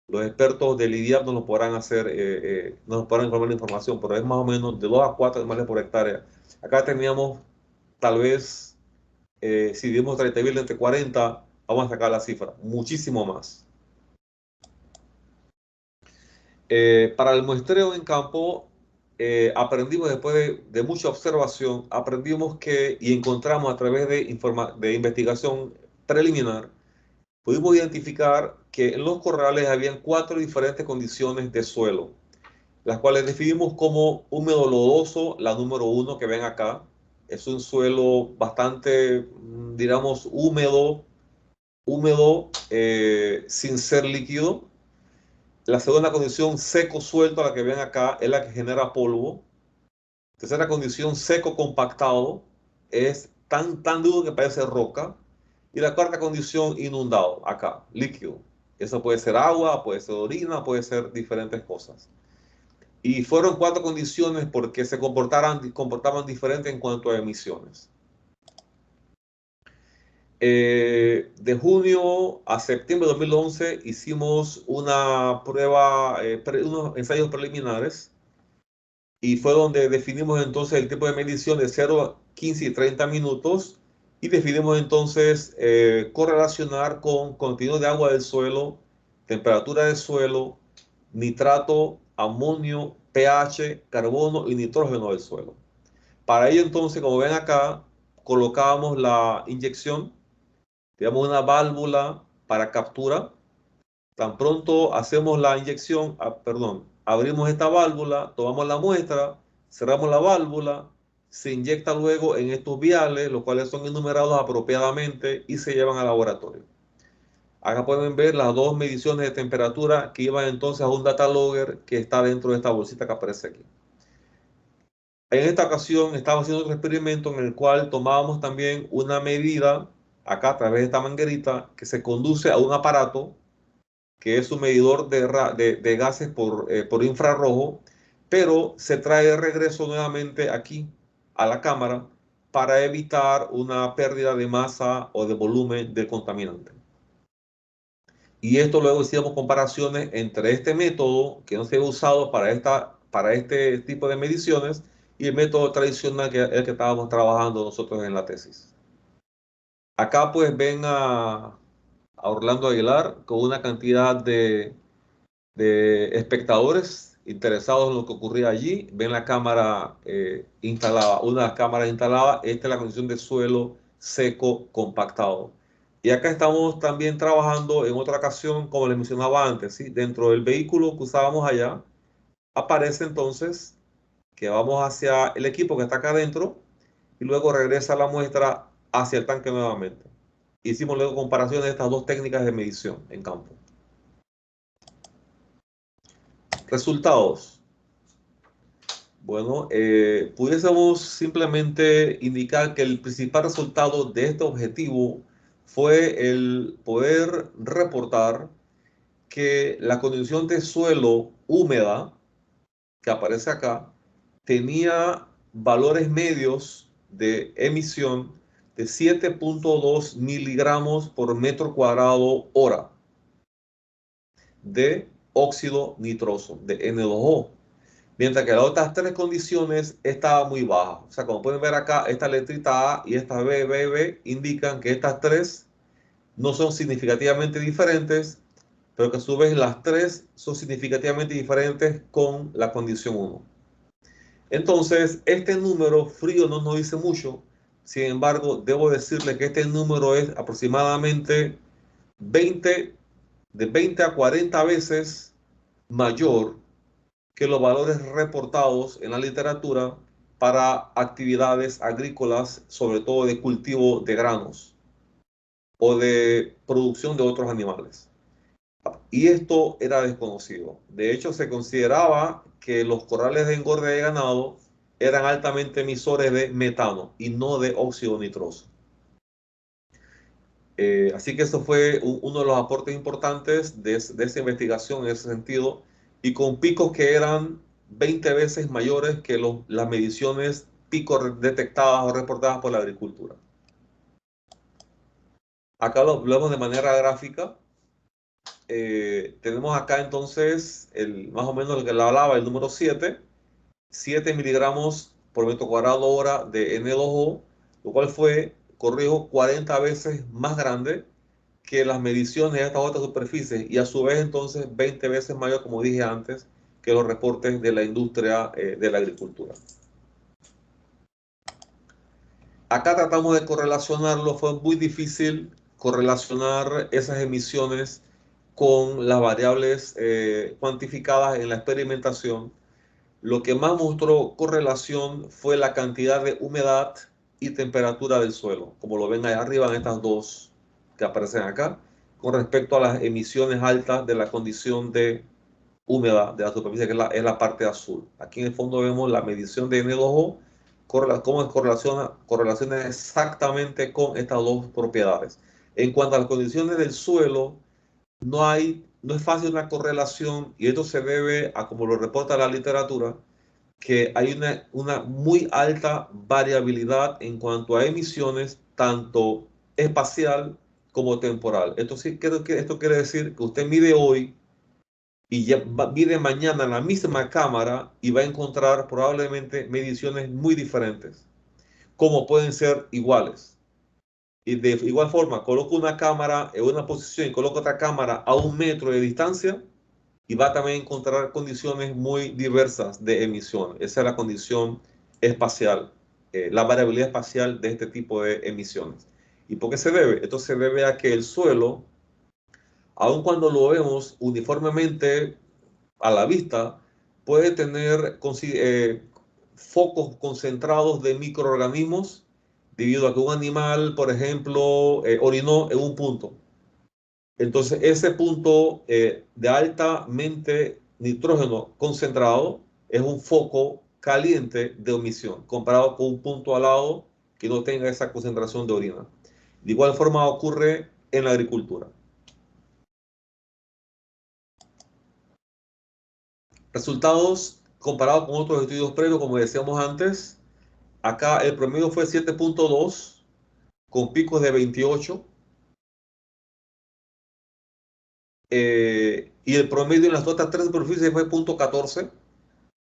Los expertos del IDIAP nos lo podrán hacer, nos podrán informar la información, pero es más o menos de 2 a 4 animales por hectárea. Acá teníamos, tal vez, si dimos 30.000 entre 40, vamos a sacar la cifra, muchísimo más. Para el muestreo en campo, aprendimos después de mucha observación, aprendimos que y encontramos a través de investigación preliminar, pudimos identificar que en los corrales habían 4 diferentes condiciones de suelo, las cuales definimos como húmedo lodoso, la número 1 que ven acá. Es un suelo bastante, digamos, húmedo, sin ser líquido. La segunda condición, seco suelto, la que ven acá, es la que genera polvo. Tercera condición, seco compactado, es tan duro que parece roca. Y la cuarta condición, inundado, acá, líquido. Eso puede ser agua, puede ser orina, puede ser diferentes cosas. Y fueron 4 condiciones porque se comportaban diferente en cuanto a emisiones. De junio a septiembre de 2011 hicimos una prueba, unos ensayos preliminares, y fue donde definimos entonces el tipo de medición de 0, 15 y 30 minutos, y definimos entonces correlacionar con contenido de agua del suelo, temperatura del suelo, nitrato, amonio, pH, carbono y nitrógeno del suelo. Para ello entonces, como ven acá, colocábamos la inyección. Tenemos una válvula para captura Tan pronto hacemos la inyección, abrimos esta válvula, tomamos la muestra, cerramos la válvula, se inyecta luego en estos viales, los cuales son enumerados apropiadamente y se llevan al laboratorio. Acá pueden ver las dos mediciones de temperatura que iban entonces a un data logger que está dentro de esta bolsita que aparece aquí. En esta ocasión estaba haciendo otro experimento en el cual tomábamos también una medida, acá a través de esta manguerita, que se conduce a un aparato que es un medidor de gases por infrarrojo, pero se trae de regreso nuevamente aquí a la cámara para evitar una pérdida de masa o de volumen del contaminante. Y esto luego hicimos comparaciones entre este método que no se ha usado para este tipo de mediciones y el método tradicional que es el que estábamos trabajando nosotros en la tesis. Acá pues ven a Orlando Aguilar con una cantidad de espectadores interesados en lo que ocurría allí. Ven la cámara instalada, una de las cámaras instaladas. Esta es la condición de suelo seco compactado. Y acá estamos también trabajando en otra ocasión, como les mencionaba antes, ¿sí? Dentro del vehículo que usábamos allá, aparece entonces que vamos hacia el equipo que está acá adentro y luego regresa la muestra hacia el tanque nuevamente. Hicimos luego comparaciones de estas dos técnicas de medición en campo. Resultados. Bueno, pudiésemos simplemente indicar que el principal resultado de este objetivo fue el poder reportar que la condición de suelo húmeda que aparece acá tenía valores medios de emisión de 7.2 miligramos por metro cuadrado hora de óxido nitroso, de N2O. Mientras que las otras tres condiciones estaban muy bajas. O sea, como pueden ver acá, esta letrita A y esta B indican que estas tres no son significativamente diferentes, pero que a su vez las tres son significativamente diferentes con la condición 1. Entonces, este número frío no nos dice mucho. Sin embargo, debo decirle que este número es aproximadamente de 20 a 40 veces mayor que los valores reportados en la literatura para actividades agrícolas, sobre todo de cultivo de granos o de producción de otros animales. Y esto era desconocido. De hecho, se consideraba que los corrales de engorde de ganado eran altamente emisores de metano y no de óxido nitroso. Así que eso fue uno de los aportes importantes de esa investigación en ese sentido, y con picos que eran 20 veces mayores que las mediciones picos detectadas o reportadas por la agricultura. Acá lo vemos de manera gráfica. Tenemos acá entonces más o menos el que le hablaba, el número 7 miligramos por metro cuadrado hora de N2O, lo cual fue, corrijo, 40 veces más grande que las mediciones de estas otras superficies y a su vez entonces 20 veces mayor, como dije antes, que los reportes de la industria de la agricultura. Acá tratamos de correlacionarlo, fue muy difícil correlacionar esas emisiones con las variables cuantificadas en la experimentación. Lo que más mostró correlación fue la cantidad de humedad y temperatura del suelo, como lo ven ahí arriba en estas dos que aparecen acá, con respecto a las emisiones altas de la condición de húmeda de la superficie, que es la parte azul. Aquí en el fondo vemos la medición de N2O, cómo correlaciona exactamente con estas dos propiedades. En cuanto a las condiciones del suelo, no es fácil una correlación, y esto se debe a, como lo reporta la literatura, que hay una muy alta variabilidad en cuanto a emisiones, tanto espacial como temporal. Esto quiere decir que usted mide hoy y ya mide mañana la misma cámara y va a encontrar probablemente mediciones muy diferentes, como pueden ser iguales. Y de igual forma, coloco una cámara en una posición y coloco otra cámara a 1 metro de distancia y va a también encontrar condiciones muy diversas de emisión. Esa es la condición espacial, la variabilidad espacial de este tipo de emisiones. ¿Y por qué se debe? Esto se debe a que el suelo, aun cuando lo vemos uniformemente a la vista, puede tener focos concentrados de microorganismos debido a que un animal, por ejemplo, orinó en un punto. Entonces, ese punto de altamente nitrógeno concentrado es un foco caliente de omisión, comparado con un punto al lado que no tenga esa concentración de orina. De igual forma ocurre en la agricultura. Resultados comparados con otros estudios previos, como decíamos antes, acá el promedio fue 7.2 con picos de 28. Y el promedio en las otras tres superficies fue 0.14,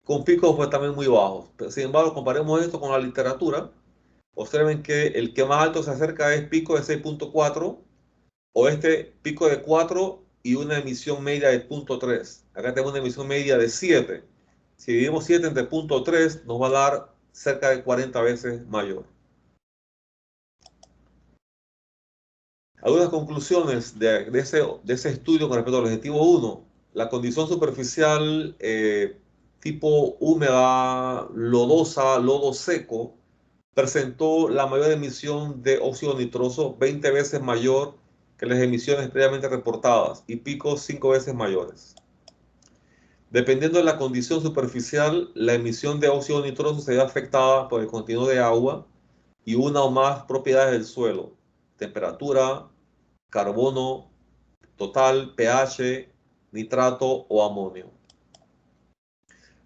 con picos pues también muy bajos. Pero, sin embargo, comparemos esto con la literatura. Observen que el que más alto se acerca es pico de 6.4, o este pico de 4 y una emisión media de 0.3. Acá tenemos una emisión media de 7. Si dividimos 7 entre 0.3, nos va a dar cerca de 40 veces mayor. Algunas conclusiones de ese estudio con respecto al objetivo 1. La condición superficial tipo húmeda, lodosa, lodo seco, presentó la mayor emisión de óxido nitroso, 20 veces mayor que las emisiones previamente reportadas, y picos 5 veces mayores. Dependiendo de la condición superficial, la emisión de óxido nitroso se ve afectada por el contenido de agua y una o más propiedades del suelo: temperatura, carbono total, pH, nitrato o amonio.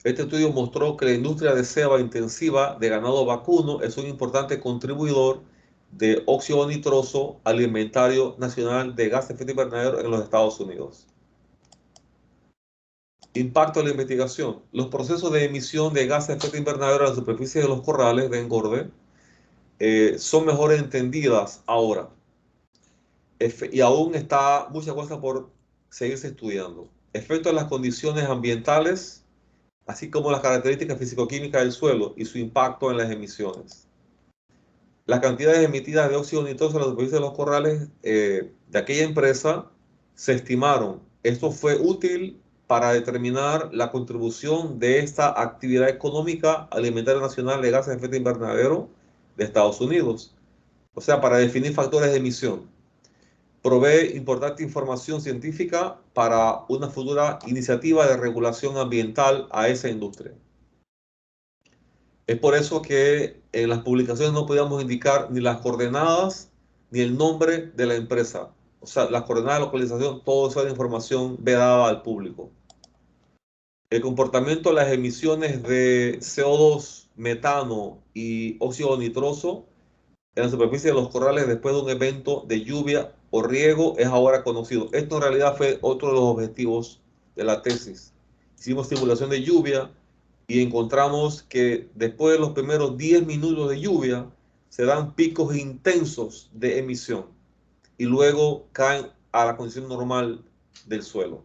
Este estudio mostró que la industria de ceba intensiva de ganado vacuno es un importante contribuidor de óxido nitroso al inventario nacional de gases de efecto invernadero en los Estados Unidos. Impacto de la investigación. Los procesos de emisión de gases de efecto invernadero a la superficie de los corrales de engorde son mejor entendidas ahora. Y aún está mucha cosa por seguirse estudiando. Efecto de las condiciones ambientales, así como las características físico-químicas del suelo y su impacto en las emisiones. Las cantidades emitidas de óxido nitroso en la superficie de los corrales de aquella empresa se estimaron. Esto fue útil para determinar la contribución de esta actividad económica alimentaria nacional de gases de efecto invernadero de Estados Unidos. O sea, para definir factores de emisión. Provee importante información científica para una futura iniciativa de regulación ambiental a esa industria. Es por eso que en las publicaciones no podíamos indicar ni las coordenadas ni el nombre de la empresa. O sea, las coordenadas de localización, toda esa información vedada al público. El comportamiento de las emisiones de CO2, metano y óxido nitroso en la superficie de los corrales después de un evento de lluvia o riego es ahora conocido. Esto en realidad fue otro de los objetivos de la tesis. Hicimos simulación de lluvia y encontramos que después de los primeros 10 minutos de lluvia se dan picos intensos de emisión y luego caen a la condición normal del suelo.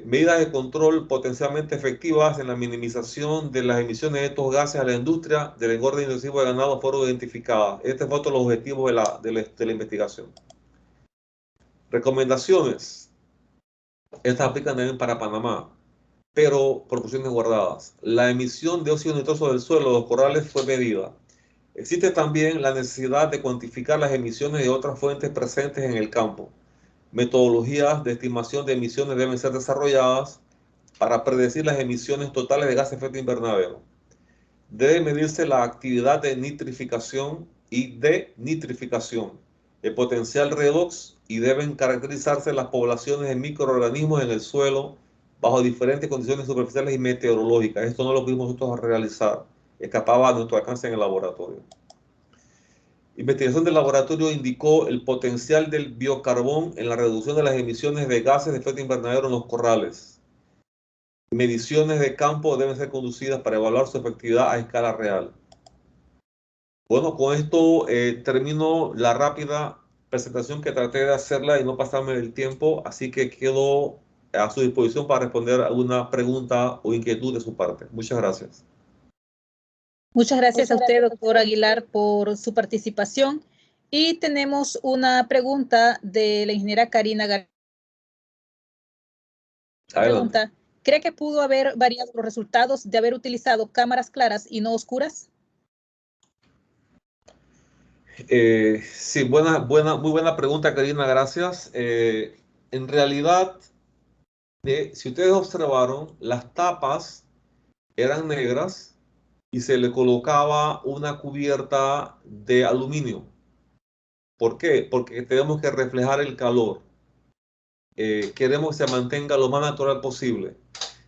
Medidas de control potencialmente efectivas en la minimización de las emisiones de estos gases a la industria del engorde intensivo de ganado fueron identificadas. Este fue otro de los objetivos de la investigación. Recomendaciones. Estas aplican también para Panamá, pero proporciones guardadas. La emisión de óxido nitroso del suelo de los corrales fue medida. Existe también la necesidad de cuantificar las emisiones de otras fuentes presentes en el campo. Metodologías de estimación de emisiones deben ser desarrolladas para predecir las emisiones totales de gases de efecto invernadero. Debe medirse la actividad de nitrificación y denitrificación, el potencial redox, y deben caracterizarse las poblaciones de microorganismos en el suelo bajo diferentes condiciones superficiales y meteorológicas. Esto no lo pudimos nosotros realizar, escapaba a nuestro alcance en el laboratorio. Investigación del laboratorio indicó el potencial del biocarbón en la reducción de las emisiones de gases de efecto invernadero en los corrales. Mediciones de campo deben ser conducidas para evaluar su efectividad a escala real. Bueno, con esto termino la rápida presentación que traté de hacerla y no pasarme el tiempo, así que quedo a su disposición para responder alguna pregunta o inquietud de su parte. Muchas gracias. Muchas gracias a usted, doctor Aguilar, por su participación. Y tenemos una pregunta de la ingeniera Karina García. Pregunta, ¿cree que pudo haber variado los resultados de haber utilizado cámaras claras y no oscuras? Sí, muy buena pregunta, Karina, gracias. En realidad, si ustedes observaron, las tapas eran negras y se le colocaba una cubierta de aluminio. ¿Por qué? Porque tenemos que reflejar el calor. Queremos que se mantenga lo más natural posible.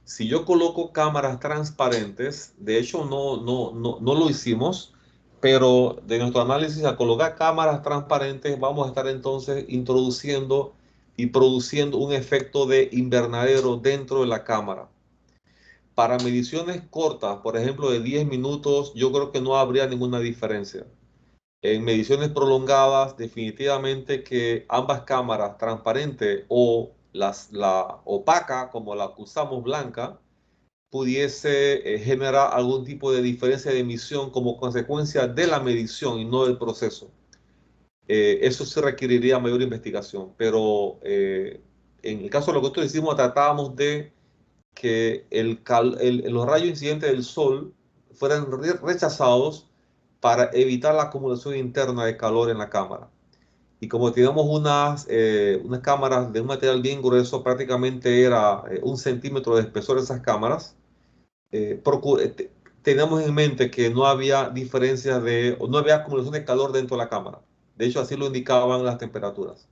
Si yo coloco cámaras transparentes, de hecho no lo hicimos, pero de nuestro análisis, al colocar cámaras transparentes, vamos a estar entonces introduciendo y produciendo un efecto de invernadero dentro de la cámara. Para mediciones cortas, por ejemplo de 10 minutos, yo creo que no habría ninguna diferencia. En mediciones prolongadas, definitivamente que ambas cámaras, transparente o la opaca, como la que usamos blanca, pudiese generar algún tipo de diferencia de emisión como consecuencia de la medición y no del proceso. Eso sí requeriría mayor investigación, pero en el caso de lo que nosotros hicimos, tratábamos de que los rayos incidentes del sol fueran rechazados para evitar la acumulación interna de calor en la cámara. Y como teníamos unas cámaras de un material bien grueso, prácticamente era 1 centímetro de espesor esas cámaras, teníamos en mente que no había diferencia o no había acumulación de calor dentro de la cámara. De hecho, así lo indicaban las temperaturas.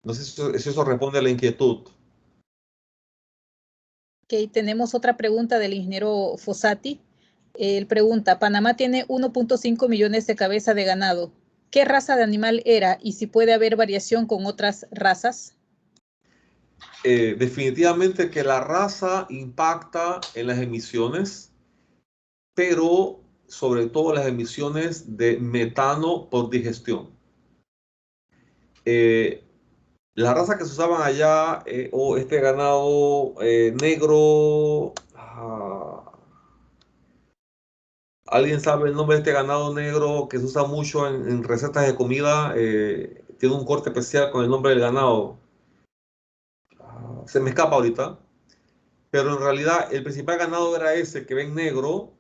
No sé si eso responde a la inquietud. Ok, tenemos otra pregunta del ingeniero Fossati. Él pregunta, Panamá tiene 1.5 millones de cabezas de ganado. ¿Qué raza de animal era y si puede haber variación con otras razas? Definitivamente que la raza impacta en las emisiones, pero sobre todo las emisiones de metano por digestión. La raza que se usaban allá, o este ganado negro, ¿alguien sabe el nombre de este ganado negro que se usa mucho en recetas de comida? Tiene un corte especial con el nombre del ganado. Se me escapa ahorita. Pero en realidad el principal ganado era ese que ven negro.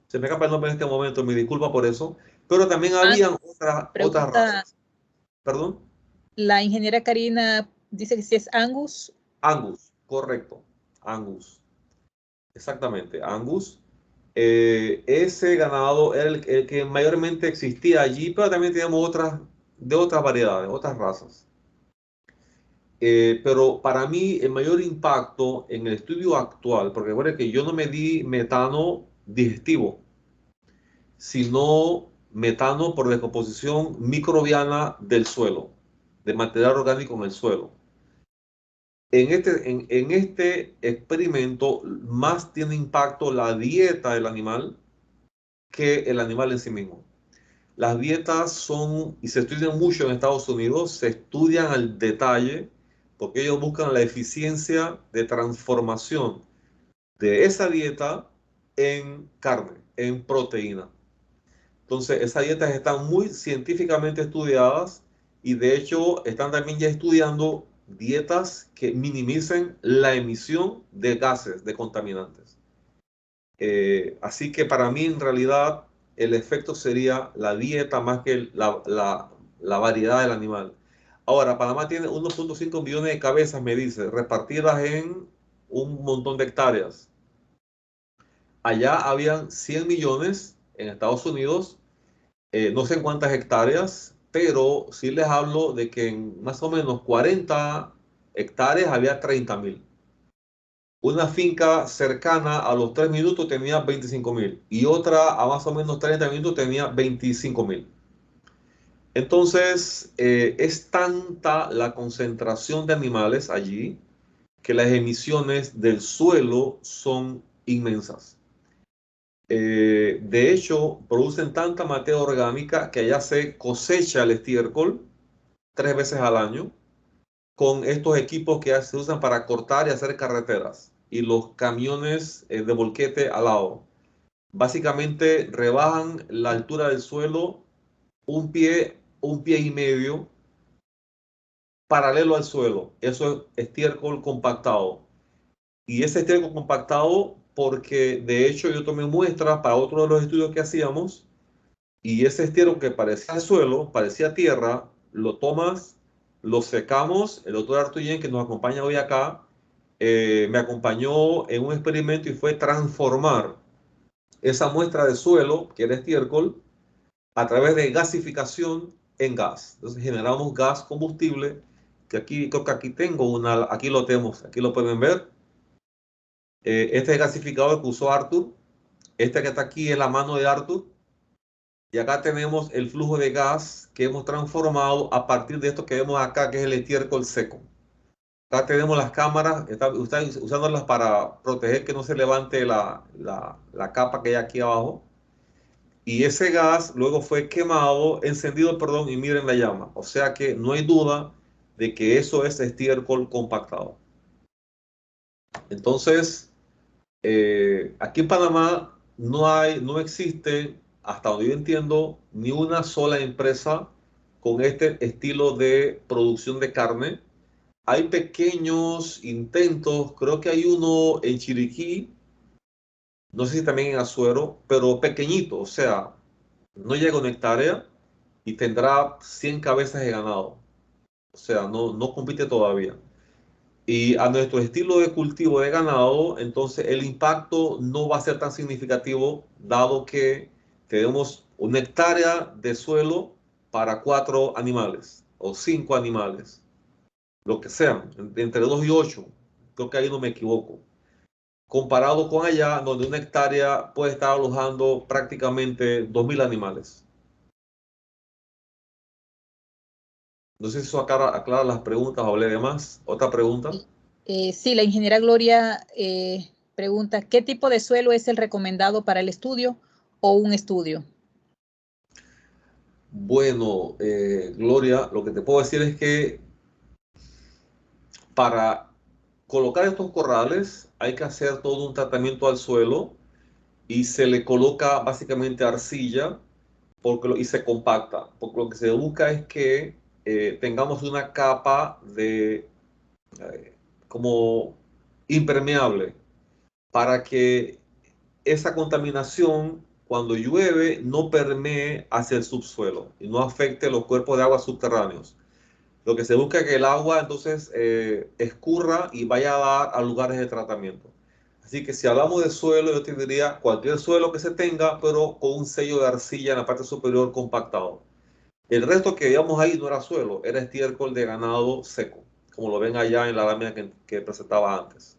Se me escapa el nombre en este momento, me disculpa por eso. Pero también habían otras razas. ¿Perdón? La ingeniera Karina dice que si es Angus. Angus, correcto. Angus. Exactamente, Angus. Ese ganado era el que mayormente existía allí, pero también teníamos otras variedades, otras razas. Pero para mí el mayor impacto en el estudio actual, porque recuerden que yo no medí metano digestivo, sino metano por descomposición microbiana del suelo, de material orgánico en el suelo. En este experimento más tiene impacto la dieta del animal que el animal en sí mismo. Las dietas son, y se estudian mucho en Estados Unidos, se estudian al detalle porque ellos buscan la eficiencia de transformación de esa dieta en carne, en proteína. Entonces, esas dietas están muy científicamente estudiadas y de hecho están también ya estudiando dietas que minimicen la emisión de gases, de contaminantes. Así que para mí en realidad el efecto sería la dieta más que la variedad del animal. Ahora, Panamá tiene 1.5 millones de cabezas, me dice, repartidas en un montón de hectáreas. Allá habían 100 millones en Estados Unidos, no sé en cuántas hectáreas, pero sí les hablo de que en más o menos 40 hectáreas había 30.000. Una finca cercana a los 3 minutos tenía 25.000 y otra a más o menos 30 minutos tenía 25.000. Entonces, es tanta la concentración de animales allí que las emisiones del suelo son inmensas. De hecho, producen tanta materia orgánica que allá se cosecha el estiércol 3 veces al año con estos equipos que se usan para cortar y hacer carreteras y los camiones de volquete al lado. básicamente rebajan la altura del suelo un pie y medio paralelo al suelo. Eso es estiércol compactado. Y ese estiércol compactado, porque de hecho yo tomé muestras para otro de los estudios que hacíamos, y ese estiércol que parecía el suelo, parecía tierra, lo tomas, lo secamos. El doctor Artuyen, que nos acompaña hoy acá, me acompañó en un experimento y fue transformar esa muestra de suelo, que era estiércol, a través de gasificación en gas. Entonces generamos gas combustible, que aquí, creo que aquí tengo una, aquí lo tenemos, aquí lo pueden ver. Este es gasificador que usó Arthur. Este que está aquí es la mano de Arthur. Y acá tenemos el flujo de gas que hemos transformado a partir de esto que vemos acá, que es el estiércol seco. Acá tenemos las cámaras, están usándolas para proteger que no se levante la capa que hay aquí abajo. Y ese gas luego fue quemado, encendido, perdón, y miren la llama. O sea que no hay duda de que eso es estiércol compactado. Entonces, aquí en Panamá no existe, hasta donde yo entiendo, ni una sola empresa con este estilo de producción de carne. Hay pequeños intentos, creo que hay uno en Chiriquí, no sé si también en Azuero, pero pequeñito, o sea, no llega a una hectárea y tendrá 100 cabezas de ganado. O sea, no compite todavía. Y a nuestro estilo de cultivo de ganado, entonces el impacto no va a ser tan significativo, dado que tenemos una hectárea de suelo para 4 animales o 5 animales, lo que sean, entre 2 y 8. Creo que ahí no me equivoco. Comparado con allá, donde una hectárea puede estar alojando prácticamente 2.000 animales. No sé si eso aclara las preguntas o hablé de más. ¿Otra pregunta? Sí, la ingeniera Gloria pregunta, ¿qué tipo de suelo es el recomendado para el estudio o un estudio? Bueno, Gloria, lo que te puedo decir es que para colocar estos corrales hay que hacer todo un tratamiento al suelo y se le coloca básicamente arcilla y se compacta, porque lo que se busca es que tengamos una capa de como impermeable para que esa contaminación cuando llueve no permee hacia el subsuelo y no afecte los cuerpos de agua subterráneos. Lo que se busca es que el agua entonces escurra y vaya a dar a lugares de tratamiento. Así que si hablamos de suelo, yo te diría cualquier suelo que se tenga, pero con un sello de arcilla en la parte superior compactado. El resto que veíamos ahí no era suelo, era estiércol de ganado seco, como lo ven allá en la lámina que presentaba antes.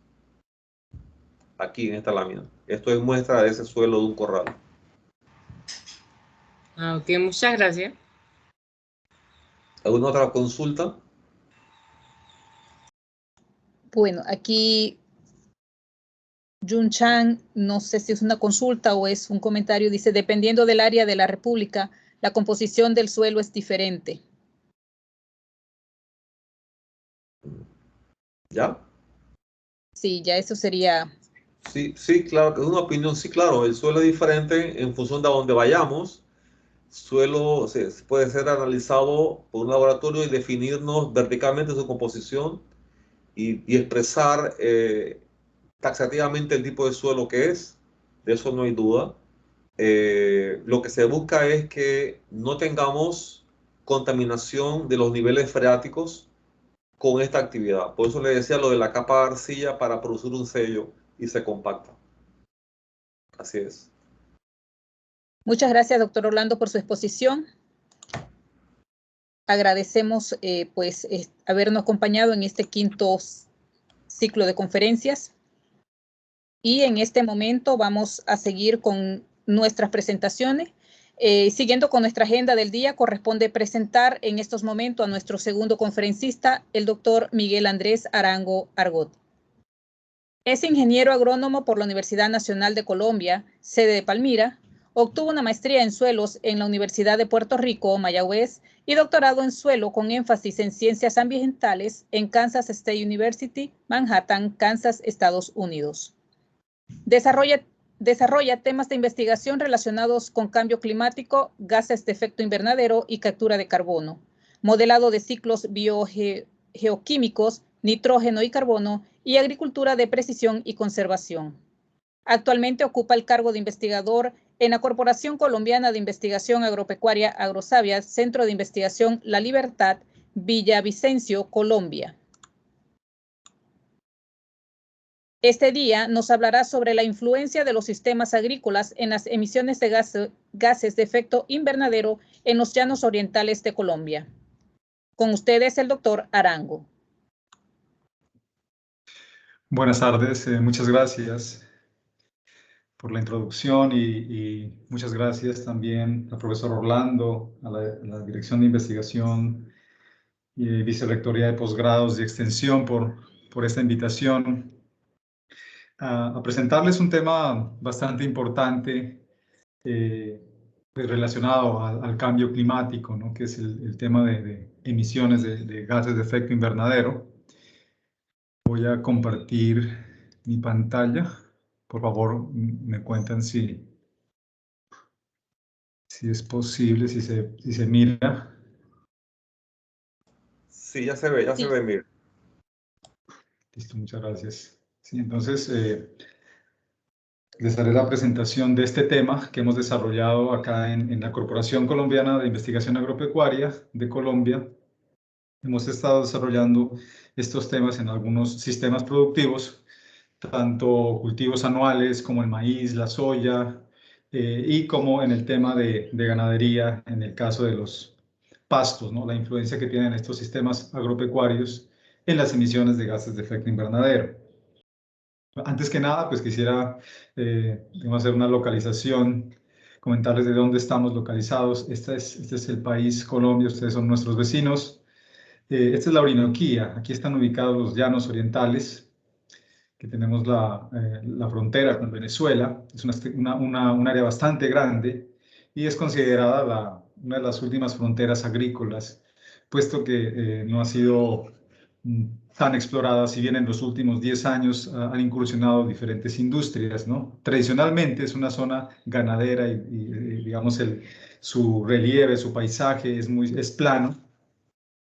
Aquí en esta lámina. Esto es muestra de ese suelo de un corral. Ok, muchas gracias. ¿Alguna otra consulta? Bueno, aquí Jun Chan, no sé si es una consulta o es un comentario, dice, dependiendo del área de la República, la composición del suelo es diferente. ¿Ya? Sí, ya eso sería. Sí, claro, que es una opinión, sí, claro, el suelo es diferente en función de a dónde vayamos. Suelo puede ser analizado por un laboratorio y definirnos verticalmente su composición y expresar taxativamente el tipo de suelo que es, de eso no hay duda. Lo que se busca es que no tengamos contaminación de los niveles freáticos con esta actividad. Por eso le decía lo de la capa de arcilla para producir un sello y se compacta. Así es. Muchas gracias, doctor Orlando, por su exposición. Agradecemos habernos acompañado en este quinto ciclo de conferencias. Y en este momento vamos a seguir con nuestras presentaciones. Siguiendo con nuestra agenda del día, corresponde presentar en estos momentos a nuestro segundo conferencista, el doctor Miguel Andrés Arango Argot. Es ingeniero agrónomo por la Universidad Nacional de Colombia, sede de Palmira. Obtuvo una maestría en suelos en la Universidad de Puerto Rico, Mayagüez, y doctorado en suelo con énfasis en ciencias ambientales en Kansas State University, Manhattan, Kansas, Estados Unidos. Desarrolla desarrolla temas de investigación relacionados con cambio climático, gases de efecto invernadero y captura de carbono, modelado de ciclos biogeoquímicos, nitrógeno y carbono, y agricultura de precisión y conservación. Actualmente ocupa el cargo de investigador en la Corporación Colombiana de Investigación Agropecuaria Agrosavia, Centro de Investigación La Libertad, Villavicencio, Colombia. Este día nos hablará sobre la influencia de los sistemas agrícolas en las emisiones de gases de efecto invernadero en los llanos orientales de Colombia. Con ustedes el doctor Arango. Buenas tardes, muchas gracias por la introducción y muchas gracias también al profesor Orlando, a la Dirección de Investigación y Vicerrectoría de Posgrados y Extensión por esta invitación a presentarles un tema bastante importante pues relacionado al cambio climático, ¿no? Que es el tema de emisiones de gases de efecto invernadero. Voy a compartir mi pantalla. Por favor, me cuentan si es posible, si se mira. Sí, ya se ve, mira. Listo, muchas gracias. Sí, entonces, les haré la presentación de este tema que hemos desarrollado acá en la Corporación Colombiana de Investigación Agropecuaria de Colombia. Hemos estado desarrollando estos temas en algunos sistemas productivos, tanto cultivos anuales como el maíz, la soya, y como en el tema de ganadería, en el caso de los pastos, ¿no? La influencia que tienen estos sistemas agropecuarios en las emisiones de gases de efecto invernadero. Antes que nada, pues quisiera hacer una localización, comentarles de dónde estamos localizados. Este es el país Colombia, ustedes son nuestros vecinos. Esta es la Orinoquía, aquí están ubicados los llanos orientales, que tenemos la frontera con Venezuela. Es un área bastante grande y es considerada una de las últimas fronteras agrícolas, puesto que no ha sido tan explorada, si bien en los últimos 10 años han incursionado diferentes industrias, ¿no? Tradicionalmente es una zona ganadera y digamos, su relieve, su paisaje es plano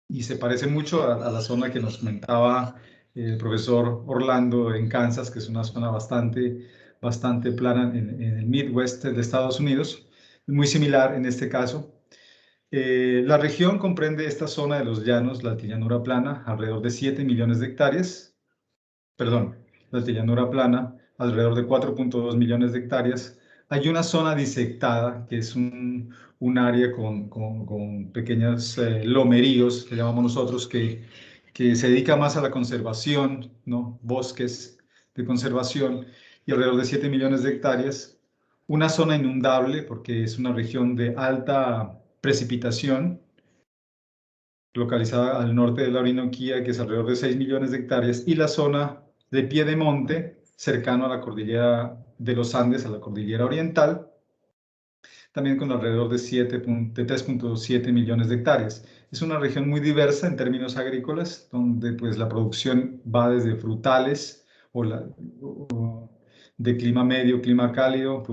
y se parece mucho a la zona que nos comentaba el profesor Orlando en Kansas, que es una zona bastante plana en el Midwest de Estados Unidos, muy similar en este caso. La región comprende esta zona de los llanos, la altillanura plana, alrededor de 7 millones de hectáreas. Perdón, la altillanura plana, alrededor de 4.2 millones de hectáreas. Hay una zona disectada, que es un área con pequeños lomeríos, que llamamos nosotros, que se dedica más a la conservación, ¿no? Bosques de conservación, y alrededor de 7 millones de hectáreas. Una zona inundable, porque es una región de alta precipitación, localizada al norte de la Orinoquía, que es alrededor de 6 millones de hectáreas, y la zona de piedemonte, cercano a la cordillera de los Andes, a la cordillera oriental, también con alrededor de 3.7 millones de hectáreas. Es una región muy diversa en términos agrícolas, donde pues, la producción va desde frutales de clima medio, clima cálido,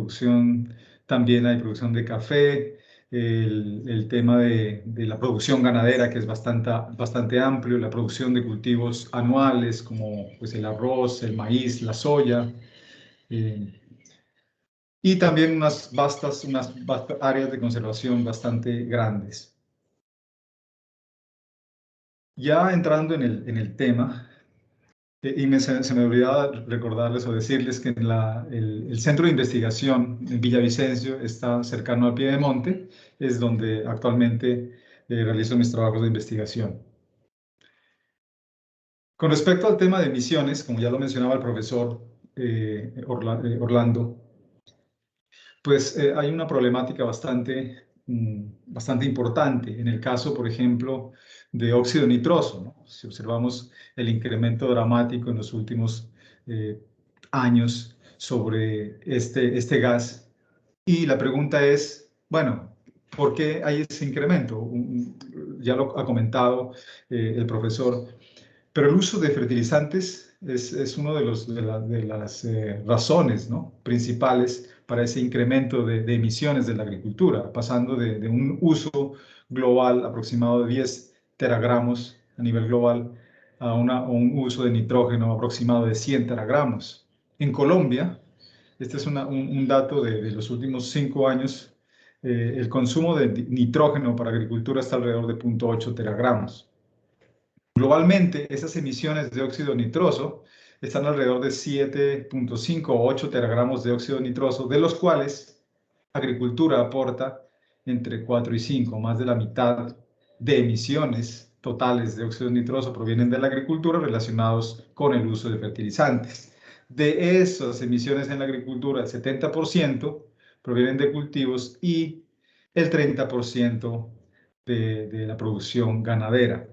también hay producción de café, el tema de la producción ganadera, que es bastante amplio, la producción de cultivos anuales como pues, el arroz, el maíz, la soya, y también unas vastas áreas de conservación bastante grandes. Ya entrando en el tema, y se me olvidaba recordarles o decirles que el centro de investigación en Villavicencio está cercano al Piedemonte, es donde actualmente realizo mis trabajos de investigación. Con respecto al tema de emisiones, como ya lo mencionaba el profesor Orlando, pues hay una problemática bastante importante en el caso, por ejemplo, de óxido nitroso, ¿no? Si observamos el incremento dramático en los últimos años sobre este gas, y la pregunta es, bueno, ¿por qué hay ese incremento? Ya lo ha comentado el profesor, pero el uso de fertilizantes es uno de las razones, ¿no?, principales para ese incremento de emisiones de la agricultura, pasando de un uso global aproximado de 10 teragramos a nivel global a un uso de nitrógeno aproximado de 100 teragramos. En Colombia, este es un dato de los últimos 5 años, el consumo de nitrógeno para agricultura está alrededor de 0.8 teragramos. Globalmente, esas emisiones de óxido nitroso están alrededor de 7.5 o 8 teragramos de óxido nitroso, de los cuales agricultura aporta entre 4 y 5, más de la mitad de emisiones totales de óxido nitroso provienen de la agricultura relacionados con el uso de fertilizantes. De esas emisiones en la agricultura, el 70% provienen de cultivos y el 30% de la producción ganadera.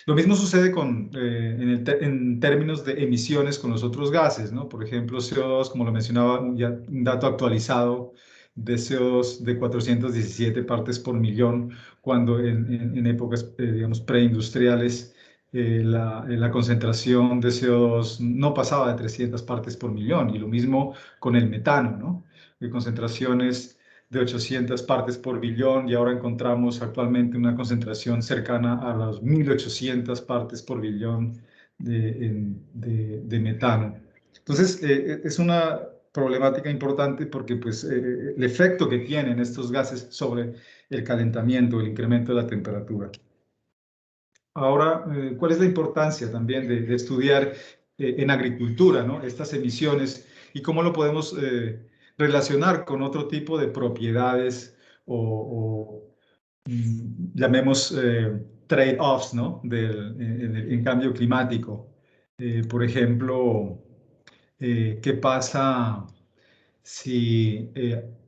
Lo mismo sucede en términos de emisiones con los otros gases, ¿no? Por ejemplo, CO2, como lo mencionaba, ya un dato actualizado de CO2 de 417 partes por millón, cuando en épocas, digamos, preindustriales, la concentración de CO2 no pasaba de 300 partes por millón, y lo mismo con el metano, ¿no? Concentraciones de 800 partes por billón, y ahora encontramos actualmente una concentración cercana a las 1800 partes por billón de metano. Entonces, es una problemática importante porque pues, el efecto que tienen estos gases sobre el calentamiento, el incremento de la temperatura. Ahora, ¿cuál es la importancia también de estudiar en agricultura, ¿no?, estas emisiones, y cómo lo podemos relacionar con otro tipo de propiedades llamemos trade-offs, ¿no?, en cambio climático? Por ejemplo, ¿qué pasa si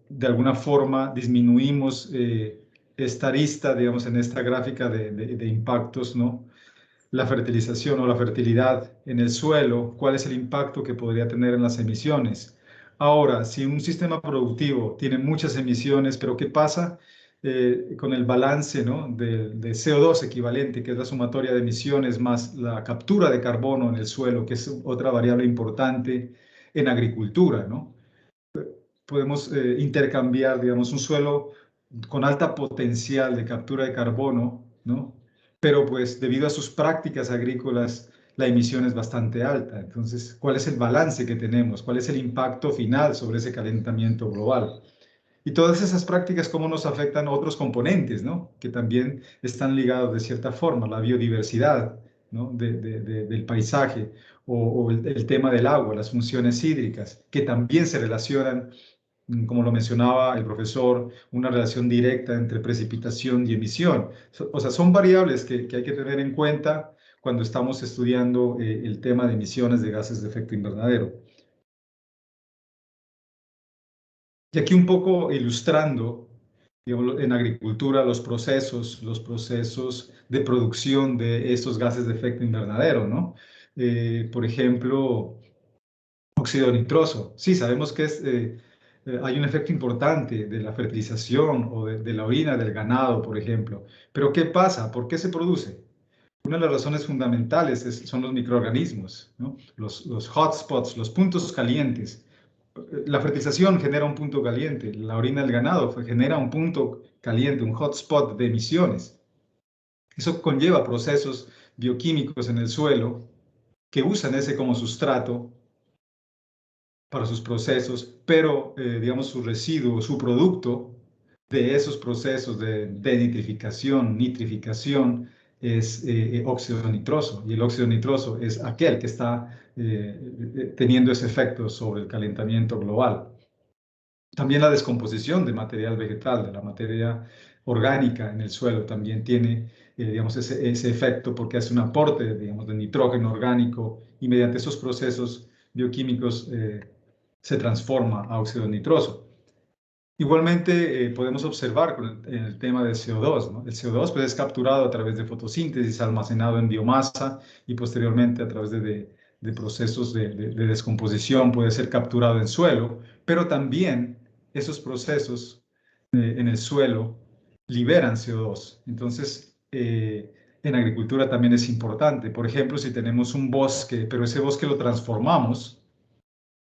de alguna forma disminuimos esta arista, digamos, en esta gráfica de impactos, ¿no?, la fertilización o la fertilidad en el suelo? ¿Cuál es el impacto que podría tener en las emisiones? Ahora, si un sistema productivo tiene muchas emisiones, pero ¿qué pasa con el balance, ¿no?, de CO2 equivalente, que es la sumatoria de emisiones más la captura de carbono en el suelo, que es otra variable importante en agricultura, ¿no? Podemos intercambiar, digamos, un suelo con alta potencial de captura de carbono, ¿no?, pero pues debido a sus prácticas agrícolas la emisión es bastante alta. Entonces, ¿cuál es el balance que tenemos? ¿Cuál es el impacto final sobre ese calentamiento global? Y todas esas prácticas, ¿cómo nos afectan otros componentes, ¿no?, que también están ligados de cierta forma? La biodiversidad, ¿no?, del paisaje, o el tema del agua, las funciones hídricas, que también se relacionan, como lo mencionaba el profesor, una relación directa entre precipitación y emisión. O sea, son variables que hay que tener en cuenta cuando estamos estudiando el tema de emisiones de gases de efecto invernadero. Y aquí un poco ilustrando, digamos, en agricultura los procesos de producción de estos gases de efecto invernadero, ¿no? Por ejemplo, óxido nitroso. Sí, sabemos que hay un efecto importante de la fertilización o de la orina del ganado, por ejemplo. Pero ¿qué pasa? ¿Por qué se produce? Una de las razones fundamentales son los microorganismos, ¿no? Los hotspots, los puntos calientes. La fertilización genera un punto caliente, la orina del ganado genera un punto caliente, un hotspot de emisiones. Eso conlleva procesos bioquímicos en el suelo que usan ese como sustrato para sus procesos, pero digamos su residuo, su producto de esos procesos de nitrificación es óxido nitroso, y el óxido nitroso es aquel que está teniendo ese efecto sobre el calentamiento global. También la descomposición de material vegetal, de la materia orgánica en el suelo, también tiene digamos, ese efecto, porque hace un aporte, digamos, de nitrógeno orgánico, y mediante esos procesos bioquímicos se transforma a óxido nitroso. Igualmente podemos observar en el tema del CO2, ¿no? El CO2 pues, es capturado a través de fotosíntesis, almacenado en biomasa, y posteriormente a través de procesos de descomposición puede ser capturado en suelo, pero también esos procesos en el suelo liberan CO2. Entonces, en agricultura también es importante. Por ejemplo, si tenemos un bosque, pero ese bosque lo transformamos,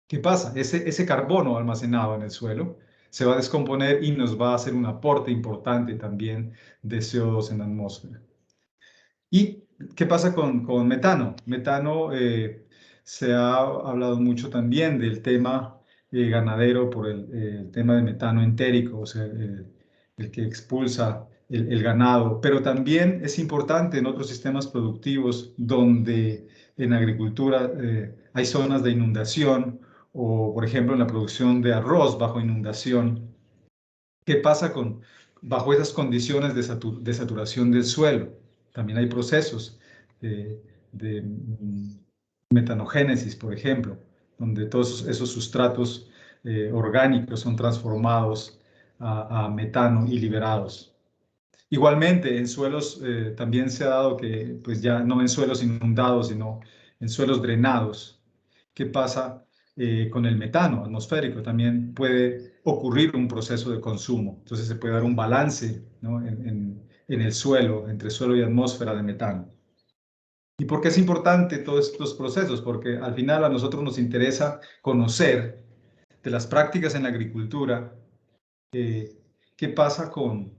¿qué pasa? Ese carbono almacenado en el suelo se va a descomponer y nos va a hacer un aporte importante también de CO2 en la atmósfera. ¿Y qué pasa con metano? Metano, se ha hablado mucho también del tema ganadero por el tema de metano entérico, o sea, el que expulsa el ganado, pero también es importante en otros sistemas productivos donde en agricultura hay zonas de inundación o, por ejemplo, en la producción de arroz bajo inundación. ¿Qué pasa bajo esas condiciones de saturación del suelo? También hay procesos de metanogénesis, por ejemplo, donde todos esos sustratos orgánicos son transformados a metano y liberados. Igualmente, en suelos también se ha dado que, pues ya no en suelos inundados, sino en suelos drenados. ¿Qué pasa con el metano atmosférico? También puede ocurrir un proceso de consumo. Entonces se puede dar un balance, ¿no?, en el suelo, entre suelo y atmósfera de metano. ¿Y por qué es importante todos estos procesos? Porque al final a nosotros nos interesa conocer de las prácticas en la agricultura, qué pasa con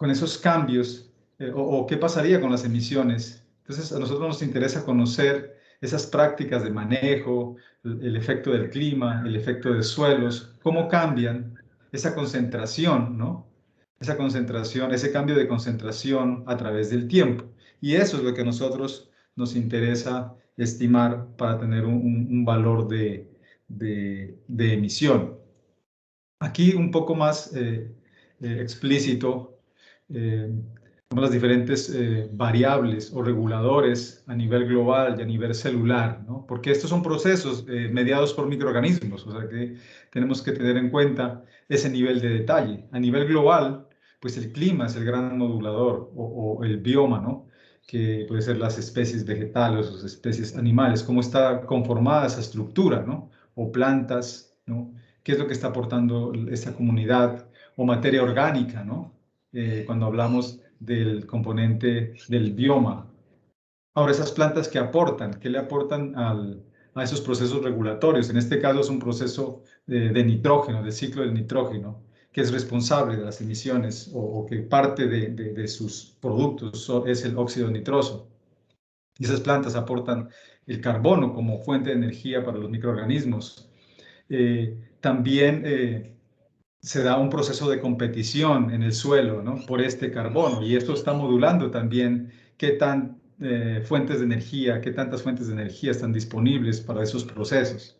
esos cambios o qué pasaría con las emisiones. Entonces, a nosotros nos interesa conocer esas prácticas de manejo, el efecto del clima, el efecto de suelos, cómo cambian esa concentración, ¿no? Esa concentración, ese cambio de concentración a través del tiempo. Y eso es lo que a nosotros nos interesa estimar para tener un valor de emisión. Aquí un poco más explícito, las diferentes variables o reguladores a nivel global y a nivel celular, ¿no? Porque estos son procesos mediados por microorganismos, o sea que tenemos que tener en cuenta ese nivel de detalle. A nivel global, pues el clima es el gran modulador o el bioma, ¿no?, que puede ser las especies vegetales o las especies animales, cómo está conformada esa estructura, ¿no?, o plantas, ¿no?, qué es lo que está aportando esta comunidad, o materia orgánica, ¿no?, cuando hablamos del componente del bioma. Ahora, esas plantas que aportan, ¿qué le aportan a esos procesos regulatorios? En este caso es un proceso de nitrógeno, del ciclo del nitrógeno, que es responsable de las emisiones o que parte de sus productos es el óxido nitroso. Y esas plantas aportan el carbono como fuente de energía para los microorganismos. También se da un proceso de competición en el suelo, ¿no?, por este carbono, y esto está modulando también qué tantas fuentes de energía están disponibles para esos procesos.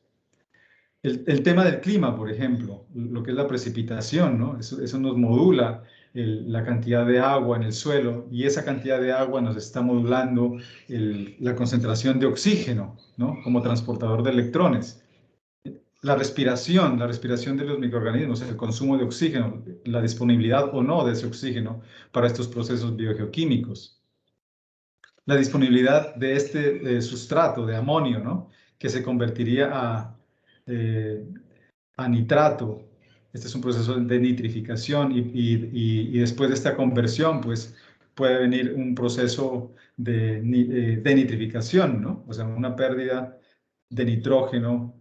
El tema del clima, por ejemplo, lo que es la precipitación, ¿no?, eso nos modula la cantidad de agua en el suelo, y esa cantidad de agua nos está modulando la concentración de oxígeno, ¿no?, como transportador de electrones. La respiración de los microorganismos, el consumo de oxígeno, la disponibilidad o no de ese oxígeno para estos procesos biogeoquímicos. La disponibilidad de este sustrato de amonio, ¿no?, que se convertiría a nitrato. Este es un proceso de nitrificación y después de esta conversión, pues puede venir un proceso de nitrificación, ¿no?, o sea, una pérdida de nitrógeno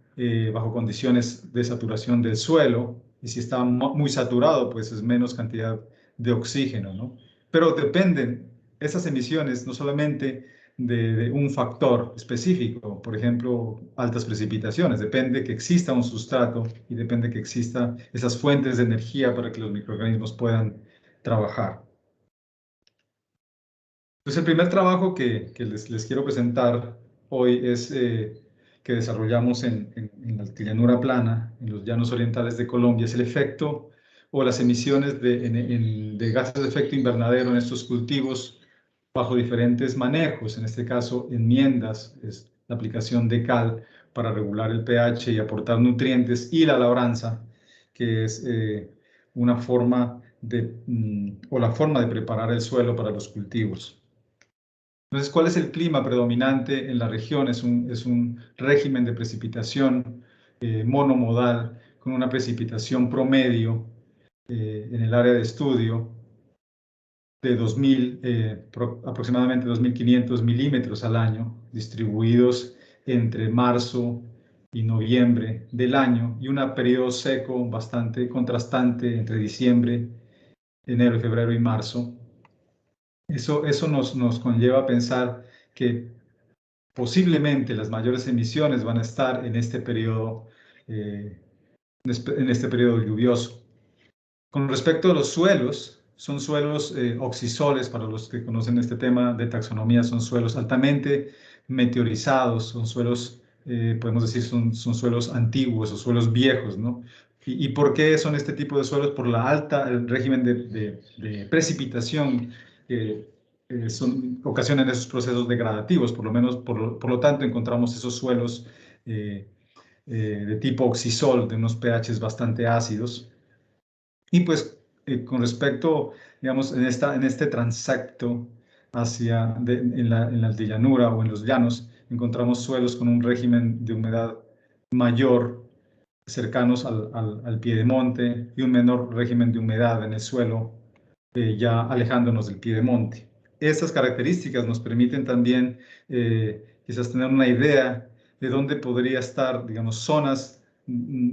bajo condiciones de saturación del suelo, y si está muy saturado, pues es menos cantidad de oxígeno, ¿no? Pero dependen esas emisiones no solamente de un factor específico, por ejemplo, altas precipitaciones, depende que exista un sustrato y depende que existan esas fuentes de energía para que los microorganismos puedan trabajar. Pues el primer trabajo que les quiero presentar hoy es que desarrollamos en la llanura plana, en los llanos orientales de Colombia, es el efecto o las emisiones de gases de efecto invernadero en estos cultivos bajo diferentes manejos, en este caso enmiendas, es la aplicación de cal para regular el pH y aportar nutrientes, y la labranza, que es una forma la forma de preparar el suelo para los cultivos. Entonces, ¿cuál es el clima predominante en la región? Es un régimen de precipitación monomodal, con una precipitación promedio en el área de estudio de aproximadamente 2.500 milímetros al año, distribuidos entre marzo y noviembre del año, y un periodo seco bastante contrastante entre diciembre, enero, febrero y marzo. Eso nos conlleva a pensar que posiblemente las mayores emisiones van a estar en este periodo lluvioso. Con respecto a los suelos, son suelos oxisoles, para los que conocen este tema de taxonomía, son suelos altamente meteorizados, son suelos, podemos decir, son suelos antiguos o suelos viejos, ¿no? ¿Y por qué son este tipo de suelos? Por el régimen de precipitación que ocasionan esos procesos degradativos. Por lo menos, por lo tanto, encontramos esos suelos de tipo oxisol, de unos pHs bastante ácidos. Y pues con respecto, digamos, en este transecto en la altillanura o en los llanos, encontramos suelos con un régimen de humedad mayor, cercanos al piedemonte, y un menor régimen de humedad en el suelo, ya alejándonos del piedemonte. Estas características nos permiten también quizás tener una idea de dónde podría estar, digamos, zonas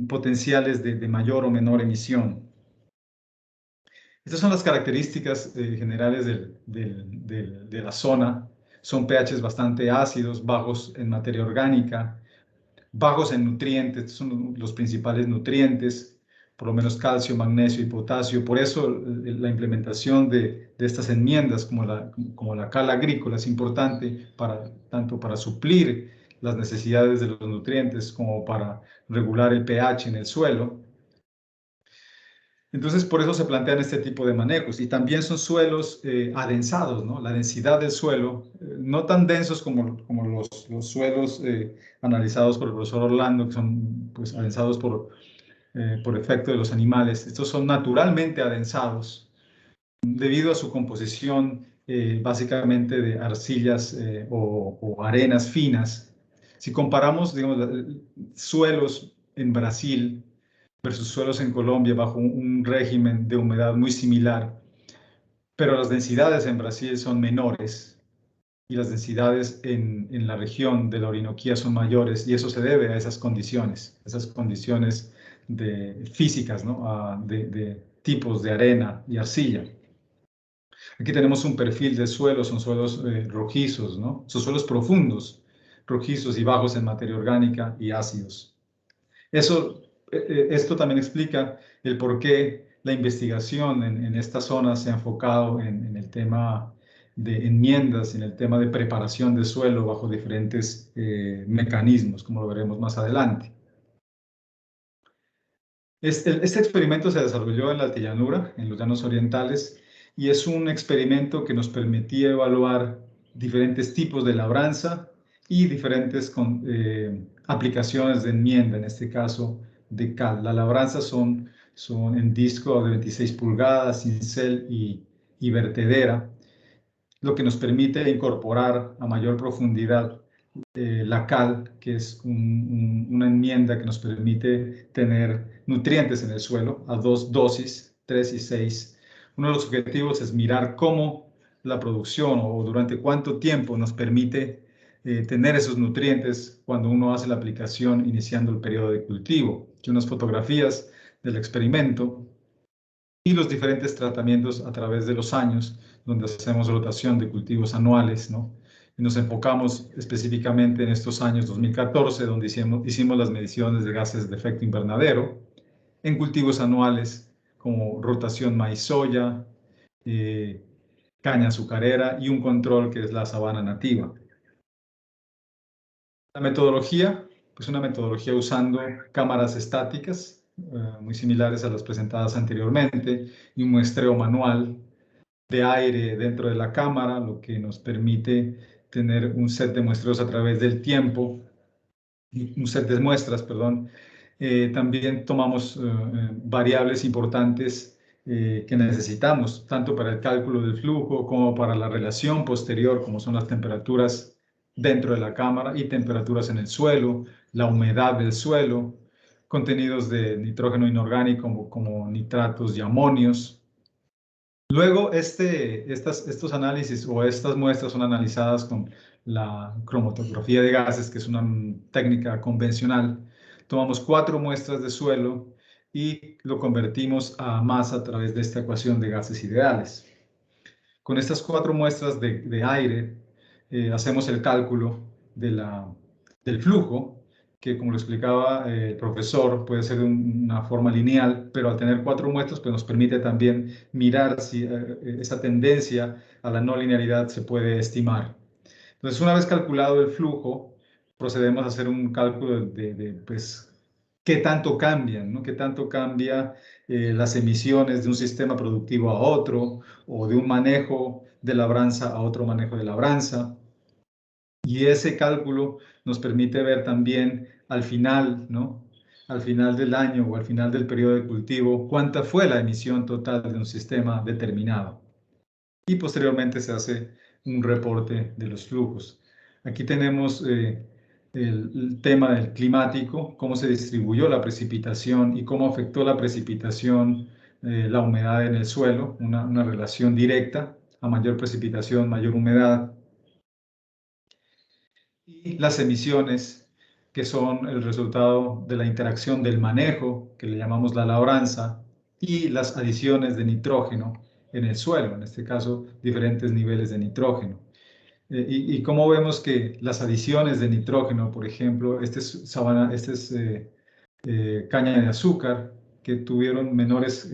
potenciales de mayor o menor emisión. Estas son las características generales de la zona. Son pHs bastante ácidos, bajos en materia orgánica, bajos en nutrientes. Estos son los principales nutrientes, por lo menos calcio, magnesio y potasio. Por eso la implementación de estas enmiendas como la cal agrícola es importante tanto para suplir las necesidades de los nutrientes como para regular el pH en el suelo. Entonces, por eso se plantean este tipo de manejos. Y también son suelos adensados, ¿no? La densidad del suelo, no tan densos como los suelos analizados por el profesor Orlando, que son pues, adensados por efecto de los animales. Estos son naturalmente adensados debido a su composición básicamente de arcillas o arenas finas. Si comparamos, digamos, suelos en Brasil versus suelos en Colombia bajo un régimen de humedad muy similar, pero las densidades en Brasil son menores y las densidades en la región de la Orinoquía son mayores, y eso se debe a esas condiciones físicas, ¿no? de tipos de arena y arcilla. Aquí tenemos un perfil de suelos, son suelos rojizos, ¿no? Son suelos profundos, rojizos y bajos en materia orgánica y ácidos. Esto también explica el por qué la investigación en esta zona se ha enfocado en el tema de enmiendas, en el tema de preparación de suelo bajo diferentes mecanismos, como lo veremos más adelante. Este experimento se desarrolló en la altillanura, en los llanos orientales, y es un experimento que nos permitía evaluar diferentes tipos de labranza y diferentes aplicaciones de enmienda, en este caso de cal. Las labranzas son en disco de 26 pulgadas, cincel y vertedera, lo que nos permite incorporar a mayor profundidad la cal, que es una enmienda que nos permite tener nutrientes en el suelo a 2 dosis, 3 y 6. Uno de los objetivos es mirar cómo la producción o durante cuánto tiempo nos permite tener esos nutrientes cuando uno hace la aplicación iniciando el periodo de cultivo. Aquí unas fotografías del experimento y los diferentes tratamientos a través de los años, donde hacemos rotación de cultivos anuales, ¿no? Y nos enfocamos específicamente en estos años 2014, donde hicimos las mediciones de gases de efecto invernadero en cultivos anuales como rotación maíz-soya, caña azucarera y un control que es la sabana nativa. La metodología, pues una metodología usando cámaras estáticas, muy similares a las presentadas anteriormente, y un muestreo manual de aire dentro de la cámara, lo que nos permite tener un set de muestreos a través del tiempo, un set de muestras, perdón. También tomamos variables importantes que necesitamos, tanto para el cálculo del flujo como para la relación posterior, como son las temperaturas dentro de la cámara y temperaturas en el suelo, la humedad del suelo, contenidos de nitrógeno inorgánico como nitratos y amonios, Luego, estos análisis o estas muestras son analizadas con la cromatografía de gases, que es una técnica convencional. Tomamos 4 muestras de suelo y lo convertimos a masa a través de esta ecuación de gases ideales. Con estas 4 muestras de aire, hacemos el cálculo del flujo, que como lo explicaba el profesor, puede ser de una forma lineal, pero al tener 4 muestras, pues nos permite también mirar si esa tendencia a la no linealidad se puede estimar. Entonces, una vez calculado el flujo, procedemos a hacer un cálculo pues, qué tanto cambian, ¿no? Qué tanto cambia las emisiones de un sistema productivo a otro, o de un manejo de labranza a otro manejo de labranza. Y ese cálculo nos permite ver también al final, ¿no? Al final del año o al final del periodo de cultivo, cuánta fue la emisión total de un sistema determinado. Y posteriormente se hace un reporte de los flujos. Aquí tenemos el tema del climático, cómo se distribuyó la precipitación y cómo afectó la precipitación, la humedad en el suelo, una relación directa, a mayor precipitación, mayor humedad. Y las emisiones, que son el resultado de la interacción del manejo, que le llamamos la labranza, y las adiciones de nitrógeno en el suelo, en este caso, diferentes niveles de nitrógeno. Y cómo vemos que las adiciones de nitrógeno, por ejemplo, caña de azúcar, que tuvieron menores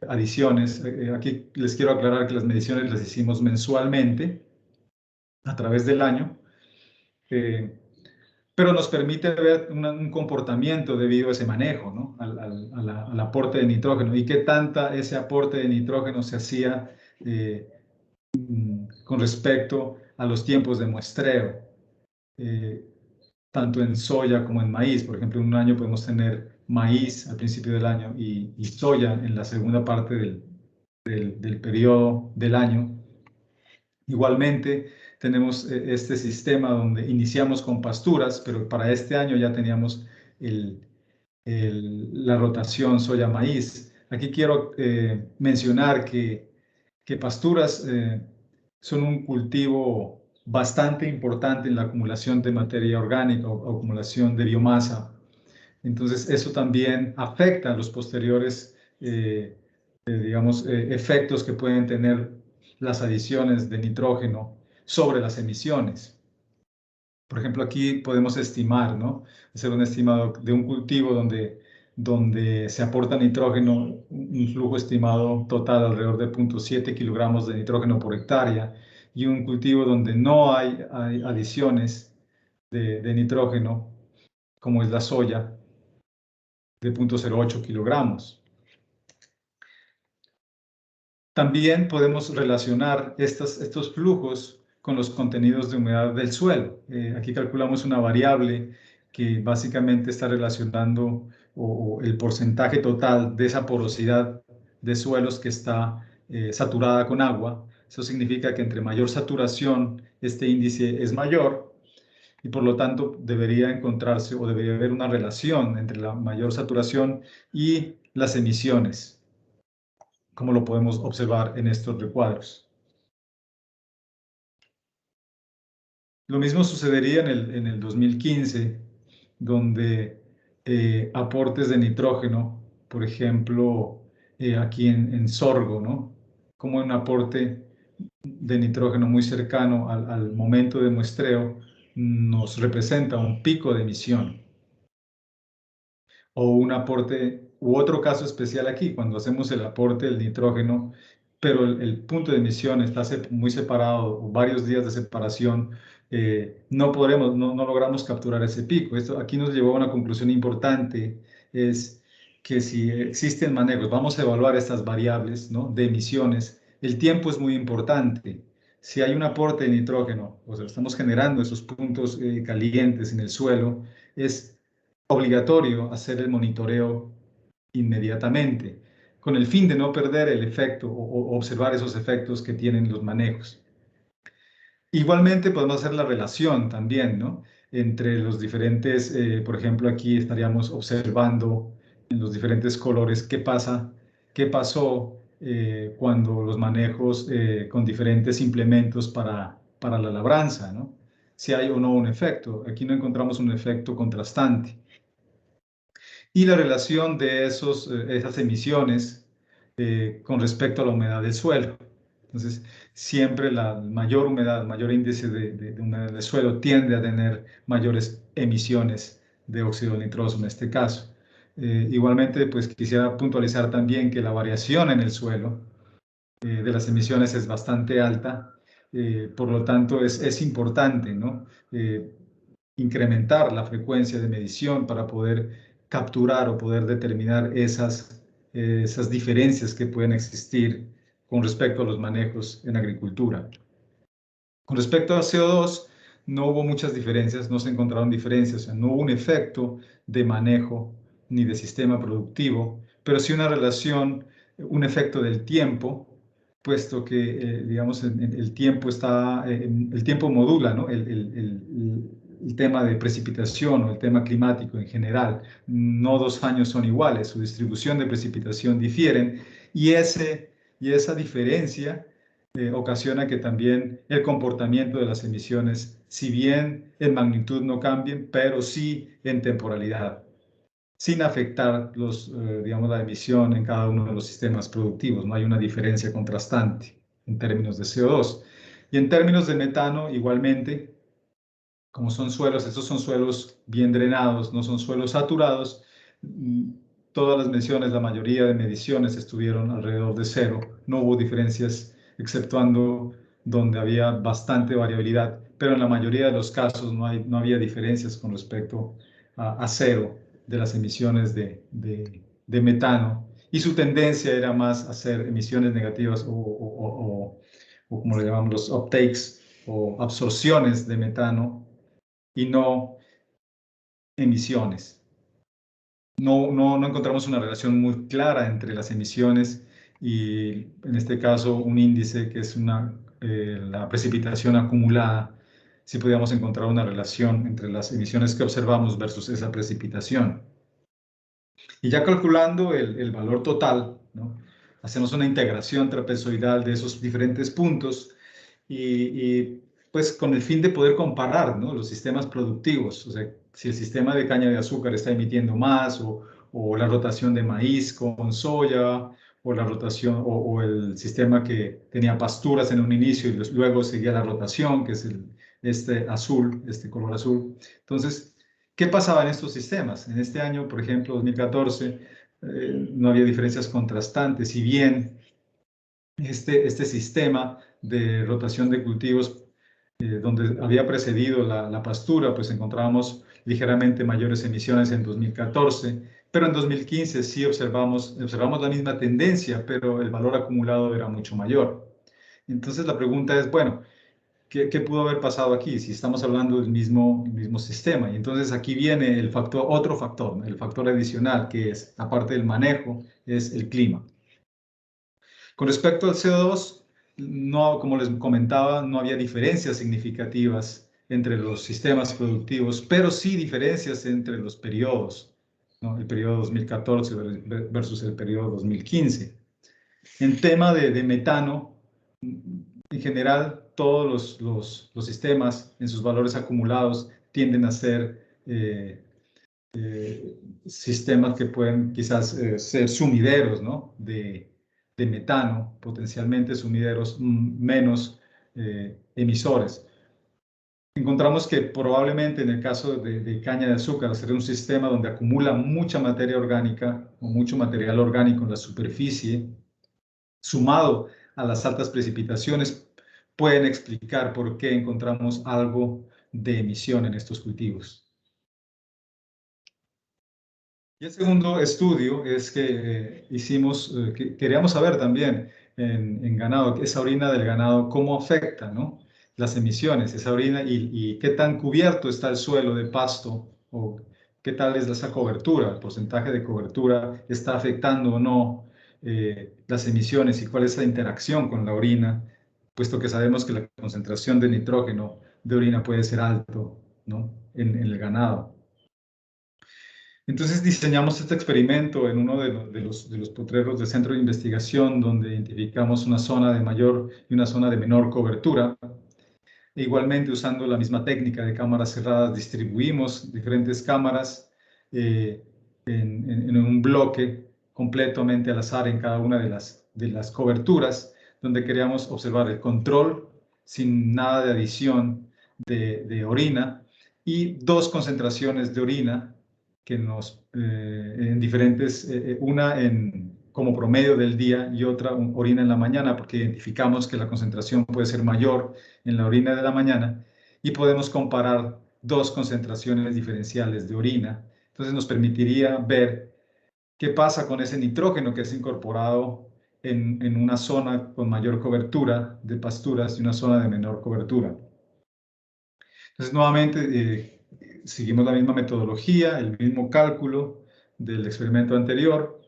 adiciones. Aquí les quiero aclarar que las mediciones las hicimos mensualmente, a través del año, pero nos permite ver un comportamiento debido a ese manejo, ¿no? al aporte de nitrógeno, y qué tanta ese aporte de nitrógeno se hacía con respecto a los tiempos de muestreo, tanto en soya como en maíz. Por ejemplo, en un año podemos tener maíz al principio del año y soya en la segunda parte del periodo del año. Igualmente, tenemos este sistema donde iniciamos con pasturas, pero para este año ya teníamos la rotación soya-maíz. Aquí quiero mencionar que pasturas son un cultivo bastante importante en la acumulación de materia orgánica o acumulación de biomasa. Entonces, eso también afecta a los posteriores, digamos, efectos que pueden tener las adiciones de nitrógeno sobre las emisiones. Por ejemplo, aquí podemos estimar, ¿no? Hacer un estimado de un cultivo donde se aporta nitrógeno, un flujo estimado total alrededor de 0.7 kilogramos de nitrógeno por hectárea, y un cultivo donde no hay adiciones de nitrógeno, como es la soya, de 0.08 kilogramos. También podemos relacionar estos flujos con los contenidos de humedad del suelo. Aquí calculamos una variable que básicamente está relacionando el porcentaje total de esa porosidad de suelos que está saturada con agua. Eso significa que entre mayor saturación, este índice es mayor, y por lo tanto debería encontrarse o debería haber una relación entre la mayor saturación y las emisiones, como lo podemos observar en estos recuadros. Lo mismo sucedería en el 2015, donde aportes de nitrógeno, por ejemplo, aquí en sorgo, ¿no? Como un aporte de nitrógeno muy cercano al momento de muestreo nos representa un pico de emisión. O un aporte, u otro caso especial aquí, cuando hacemos el aporte del nitrógeno, pero el punto de emisión está muy separado, o varios días de separación, no logramos capturar ese pico. Esto aquí nos llevó a una conclusión importante, es que si existen manejos, vamos a evaluar estas variables, ¿no?, de emisiones. El tiempo es muy importante. Si hay un aporte de nitrógeno, o sea, estamos generando esos puntos calientes en el suelo, es obligatorio hacer el monitoreo inmediatamente, con el fin de no perder el efecto o observar esos efectos que tienen los manejos. Igualmente podemos hacer la relación también, ¿no?, entre los diferentes, por ejemplo, aquí estaríamos observando en los diferentes colores qué pasó cuando los manejos con diferentes implementos para la labranza, ¿no? Si hay o no un efecto. Aquí no encontramos un efecto contrastante. Y la relación de esas emisiones con respecto a la humedad del suelo. Entonces, siempre la mayor humedad, mayor índice de humedad del suelo tiende a tener mayores emisiones de óxido nitroso en este caso. Igualmente, pues quisiera puntualizar también que la variación en el suelo de las emisiones es bastante alta, por lo tanto es importante, ¿no? Incrementar la frecuencia de medición para poder capturar o poder determinar esas diferencias que pueden existir con respecto a los manejos en agricultura. Con respecto a CO2, no hubo muchas diferencias, no se encontraron diferencias, o sea, no hubo un efecto de manejo ni de sistema productivo, pero sí una relación, un efecto del tiempo, puesto que, digamos, el tiempo el tiempo modula, ¿no? El tema de precipitación o el tema climático en general. No 2 años son iguales, su distribución de precipitación difieren y esa diferencia ocasiona que también el comportamiento de las emisiones, si bien en magnitud no cambien, pero sí en temporalidad, sin afectar digamos, la emisión en cada uno de los sistemas productivos. No hay una diferencia contrastante en términos de CO2. Y en términos de metano, igualmente, como son suelos, estos son suelos bien drenados, no son suelos saturados, todas las mediciones, la mayoría de mediciones estuvieron alrededor de cero. No hubo diferencias, exceptuando donde había bastante variabilidad, pero en la mayoría de los casos no había diferencias con respecto a cero de las emisiones de metano, y su tendencia era más hacer emisiones negativas o como le llamamos los uptakes o absorciones de metano y no emisiones. No encontramos una relación muy clara entre las emisiones y, en este caso, un índice que es la precipitación acumulada. Si podíamos encontrar una relación entre las emisiones que observamos versus esa precipitación. Y ya calculando el valor total, ¿no? Hacemos una integración trapezoidal de esos diferentes puntos y pues con el fin de poder comparar, ¿no? Los sistemas productivos, o sea, si el sistema de caña de azúcar está emitiendo más o la rotación de maíz con soya o la rotación o el sistema que tenía pasturas en un inicio y luego seguía la rotación, que es este color azul. Entonces, ¿qué pasaba en estos sistemas? En este año, por ejemplo, 2014, no había diferencias contrastantes, si bien este sistema de rotación de cultivos, donde había precedido la pastura, pues encontrábamos ligeramente mayores emisiones en 2014, pero en 2015 sí observamos la misma tendencia, pero el valor acumulado era mucho mayor. Entonces la pregunta es, bueno, ¿qué pudo haber pasado aquí si estamos hablando del mismo sistema? Y entonces aquí viene otro factor, ¿no? El factor adicional, que es, aparte del manejo, es el clima. Con respecto al CO2, como les comentaba, no había diferencias significativas entre los sistemas productivos, pero sí diferencias entre los periodos, ¿no? El periodo 2014 versus el periodo 2015. En tema de metano, en general, todos los sistemas en sus valores acumulados tienden a ser sistemas que pueden quizás ser sumideros, ¿no? de metano, potencialmente sumideros menos emisores. Encontramos que probablemente en el caso de caña de azúcar, ser un sistema donde acumula mucha materia orgánica o mucho material orgánico en la superficie, sumado a las altas precipitaciones, pueden explicar por qué encontramos algo de emisión en estos cultivos. Y el segundo estudio es que hicimos, que queríamos saber también en ganado, esa orina del ganado, cómo afecta, ¿no? Las emisiones, esa orina y qué tan cubierto está el suelo de pasto o qué tal es esa cobertura, el porcentaje de cobertura está afectando o no las emisiones y cuál es la interacción con la orina, puesto que sabemos que la concentración de nitrógeno de orina puede ser alto, ¿no? en el ganado. Entonces diseñamos este experimento en uno de los potreros del centro de investigación, donde identificamos una zona de mayor y una zona de menor cobertura. E igualmente, usando la misma técnica de cámaras cerradas, distribuimos diferentes cámaras en un bloque completamente al azar en cada una de las coberturas, donde queríamos observar el control sin nada de adición de orina y dos concentraciones de orina que en diferentes, una como promedio del día y otra orina en la mañana, porque identificamos que la concentración puede ser mayor en la orina de la mañana y podemos comparar dos concentraciones diferenciales de orina. Entonces nos permitiría ver qué pasa con ese nitrógeno que es incorporado en una zona con mayor cobertura de pasturas y una zona de menor cobertura. Entonces, nuevamente, seguimos la misma metodología, el mismo cálculo del experimento anterior.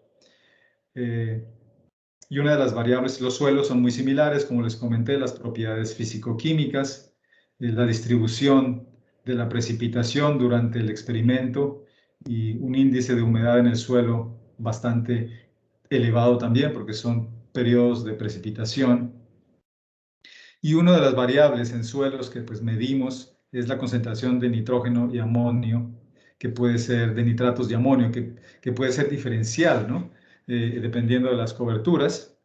Y una de las variables, los suelos son muy similares, como les comenté, las propiedades físico-químicas, la distribución de la precipitación durante el experimento y un índice de humedad en el suelo bastante elevado también, porque son periodos de precipitación. Y una de las variables en suelos que pues medimos es la concentración de nitrógeno y amonio, que puede ser de nitratos de amonio, que puede ser diferencial, ¿no? Dependiendo de las coberturas,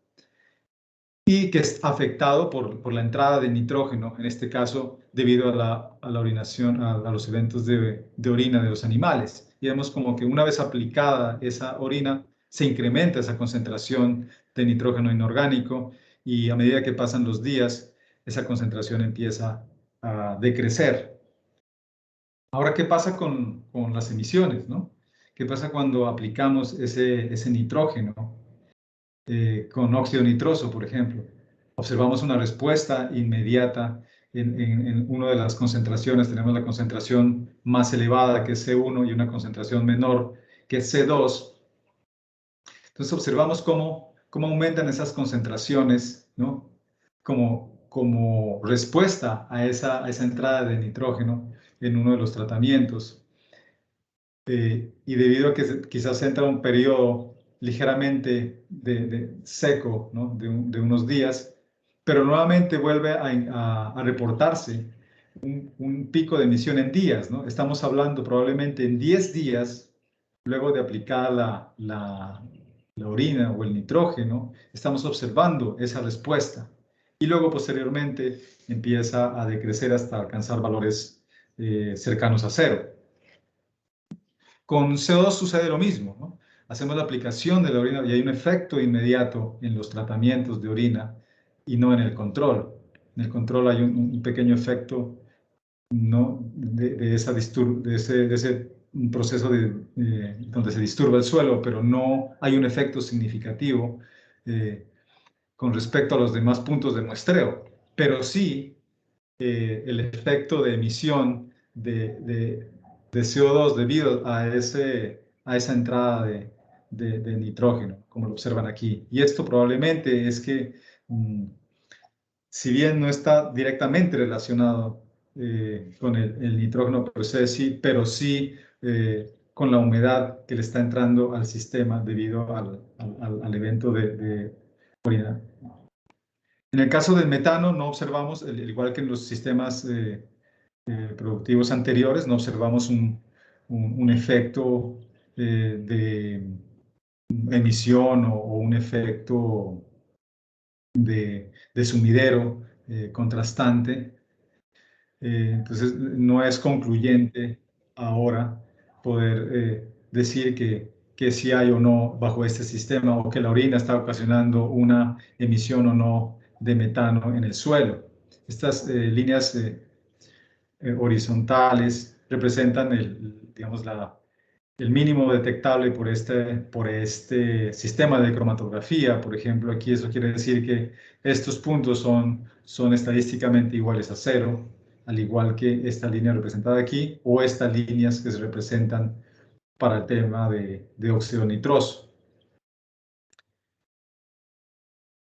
y que es afectado por la entrada de nitrógeno, en este caso debido a la orinación, a los eventos de orina de los animales. Y vemos como que una vez aplicada esa orina, se incrementa esa concentración de nitrógeno inorgánico y a medida que pasan los días, esa concentración empieza a decrecer. Ahora, ¿qué pasa con las emisiones, ¿no? ¿Qué pasa cuando aplicamos ese nitrógeno con óxido nitroso, por ejemplo? Observamos una respuesta inmediata en una de las concentraciones. Tenemos la concentración más elevada, que es C1, y una concentración menor, que es C2. Entonces observamos cómo aumentan esas concentraciones, ¿no? Como respuesta a esa entrada de nitrógeno en uno de los tratamientos. Y debido a que quizás entra un periodo ligeramente seco, ¿no? de unos días, pero nuevamente vuelve a reportarse un pico de emisión en días, ¿no? Estamos hablando probablemente en 10 días, luego de aplicar la orina o el nitrógeno, estamos observando esa respuesta. Y luego posteriormente empieza a decrecer hasta alcanzar valores cercanos a cero. Con CO2 sucede lo mismo, ¿no? Hacemos la aplicación de la orina y hay un efecto inmediato en los tratamientos de orina y no en el control. En el control hay un pequeño efecto, ¿no? de ese proceso donde se disturba el suelo, pero no hay un efecto significativo con respecto a los demás puntos de muestreo. Pero sí, el efecto de emisión de CO2 debido a esa entrada de nitrógeno, como lo observan aquí. Y esto probablemente es que, si bien no está directamente relacionado con el nitrógeno per se, sí, pero sí con la humedad que le está entrando al sistema debido al evento de orina. En el caso del metano no observamos, al igual que en los sistemas productivos anteriores, no observamos un efecto de emisión o un efecto de sumidero contrastante. Entonces, no es concluyente ahora poder decir que sí hay o no bajo este sistema, o que la orina está ocasionando una emisión o no de metano en el suelo. Estas líneas horizontales representan el mínimo detectable por este sistema de cromatografía. Por ejemplo, aquí eso quiere decir que estos puntos son estadísticamente iguales a cero, al igual que esta línea representada aquí, o estas líneas que se representan para el tema de óxido nitroso.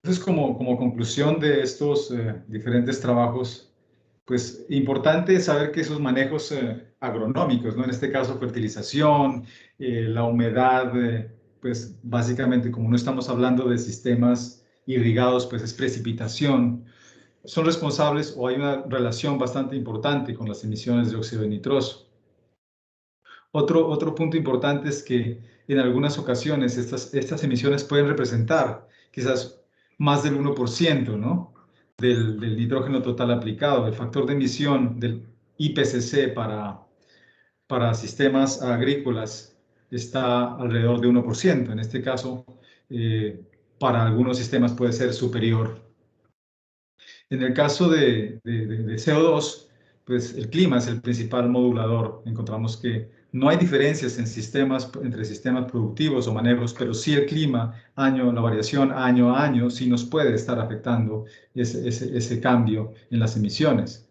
Entonces, como conclusión de estos diferentes trabajos, pues importante saber que esos manejos agronómicos, ¿no? En este caso fertilización, la humedad, pues básicamente como no estamos hablando de sistemas irrigados, pues es precipitación, son responsables o hay una relación bastante importante con las emisiones de óxido de nitroso. Otro punto importante es que en algunas ocasiones estas emisiones pueden representar quizás más del 1%, ¿no? del nitrógeno total aplicado. El factor de emisión del IPCC para sistemas agrícolas está alrededor de 1%. En este caso, para algunos sistemas puede ser superior. En el caso de CO2, pues el clima es el principal modulador. Encontramos que no hay diferencias entre sistemas productivos o manejos, pero sí el clima, la variación año a año, sí nos puede estar afectando ese cambio en las emisiones.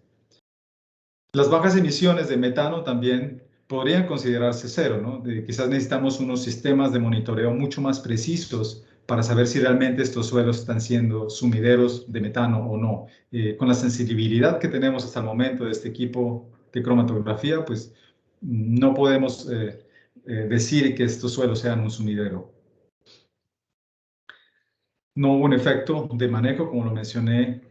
Las bajas emisiones de metano también podrían considerarse cero, ¿no? Quizás necesitamos unos sistemas de monitoreo mucho más precisos para saber si realmente estos suelos están siendo sumideros de metano o no. Con la sensibilidad que tenemos hasta el momento de este equipo de cromatografía, pues no podemos decir que estos suelos sean un sumidero. No hubo un efecto de manejo, como lo mencioné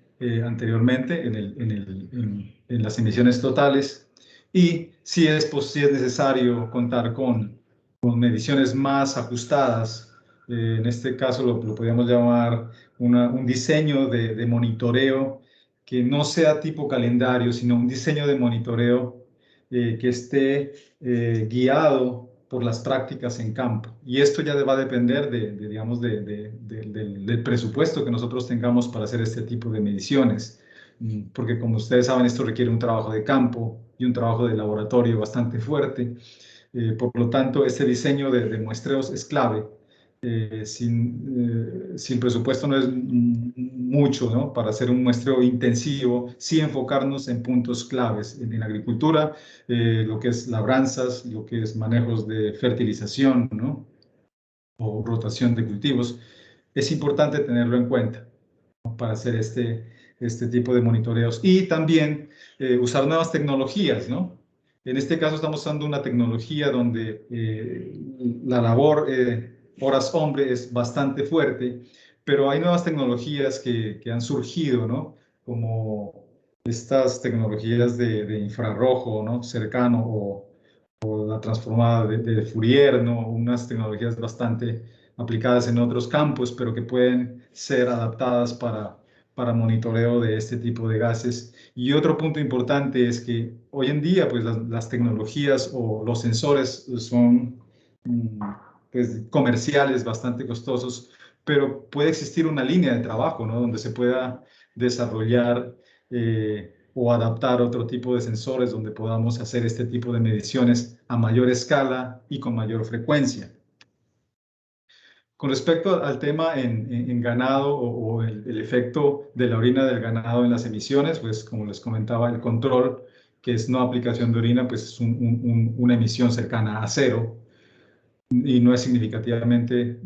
anteriormente, en las emisiones totales. Y si es necesario contar con mediciones más ajustadas, en este caso lo podríamos llamar un diseño de monitoreo que no sea tipo calendario, sino un diseño de monitoreo que esté guiado por las prácticas en campo. Y esto ya va a depender digamos, del presupuesto que nosotros tengamos para hacer este tipo de mediciones. Porque como ustedes saben, esto requiere un trabajo de campo y un trabajo de laboratorio bastante fuerte. Por lo tanto, este diseño de muestreos es clave. Si el presupuesto no es mucho, ¿no? Para hacer un muestreo intensivo, sí enfocarnos en puntos claves en la agricultura, lo que es labranzas, lo que es manejos de fertilización, ¿no? O rotación de cultivos. Es importante tenerlo en cuenta, ¿no? Para hacer este tipo de monitoreos y también usar nuevas tecnologías, ¿no? En este caso estamos usando una tecnología donde la labor horas hombre es bastante fuerte, pero hay nuevas tecnologías que han surgido, ¿no? Como estas tecnologías de infrarrojo, ¿no? Cercano o la transformada de Fourier, ¿no? Unas tecnologías bastante aplicadas en otros campos, pero que pueden ser adaptadas para monitoreo de este tipo de gases. Y otro punto importante es que hoy en día pues las tecnologías o los sensores son pues, comerciales bastante costosos, pero puede existir una línea de trabajo, ¿no? Donde se pueda desarrollar o adaptar otro tipo de sensores donde podamos hacer este tipo de mediciones a mayor escala y con mayor frecuencia. Con respecto al tema en ganado o el efecto de la orina del ganado en las emisiones, pues como les comentaba, el control, que es no aplicación de orina, pues es una emisión cercana a cero y no es significativamente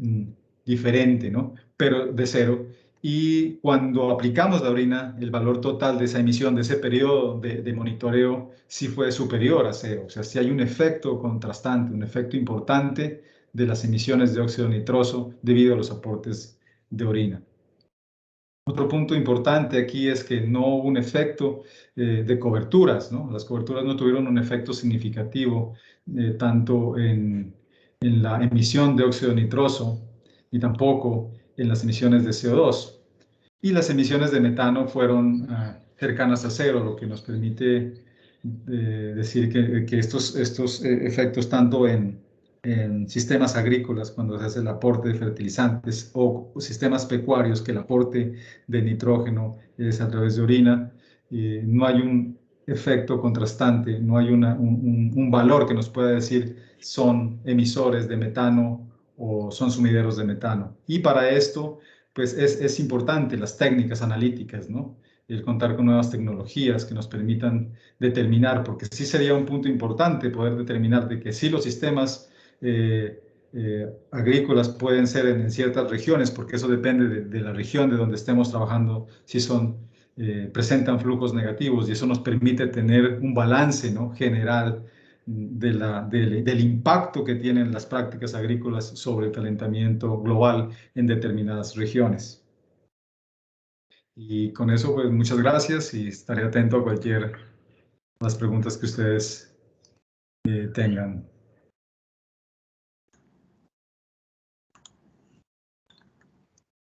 diferente, ¿no? Pero de cero. Y cuando aplicamos la orina, el valor total de esa emisión, de ese periodo de monitoreo, sí fue superior a cero. O sea, sí hay un efecto contrastante, un efecto importante de las emisiones de óxido nitroso debido a los aportes de orina. Otro punto importante aquí es que no hubo un efecto de coberturas, ¿no? Las coberturas no tuvieron un efecto significativo tanto en la emisión de óxido nitroso y tampoco en las emisiones de CO2. Y las emisiones de metano fueron cercanas a cero, lo que nos permite decir que estos efectos tanto en sistemas agrícolas, cuando se hace el aporte de fertilizantes, o sistemas pecuarios, que el aporte de nitrógeno es a través de orina, no hay un efecto contrastante, no hay un valor que nos pueda decir son emisores de metano o son sumideros de metano. Y para esto, pues es importante las técnicas analíticas, ¿no? El contar con nuevas tecnologías que nos permitan determinar, porque sí sería un punto importante poder determinar de que sí los sistemas agrícolas pueden ser en ciertas regiones, porque eso depende de la región de donde estemos trabajando, si son presentan flujos negativos, y eso nos permite tener un balance, ¿no?, general del impacto que tienen las prácticas agrícolas sobre el calentamiento global en determinadas regiones. Y con eso, pues, muchas gracias, y estaré atento a cualquier las preguntas que ustedes tengan.